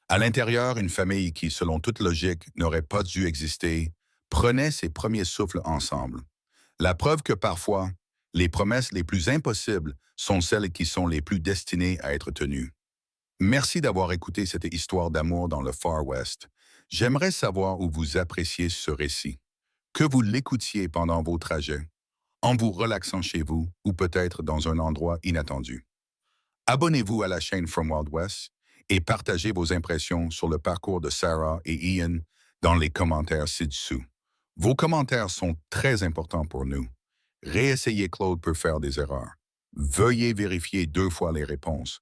À l'intérieur, une famille qui, selon toute logique, n'aurait pas dû exister, prenait ses premiers souffles ensemble. La preuve que parfois, les promesses les plus impossibles sont celles qui sont les plus destinées à être tenues. Merci d'avoir écouté cette histoire d'amour dans le Far West. J'aimerais savoir où vous appréciez ce récit. Que vous l'écoutiez pendant vos trajets, en vous relaxant chez vous ou peut-être dans un endroit inattendu. Abonnez-vous à la chaîne From Wild West et partagez vos impressions sur le parcours de Sarah et Ian dans les commentaires ci-dessous. Vos commentaires sont très importants pour nous. Réessayez Claude peut faire des erreurs. Veuillez vérifier 2 fois les réponses.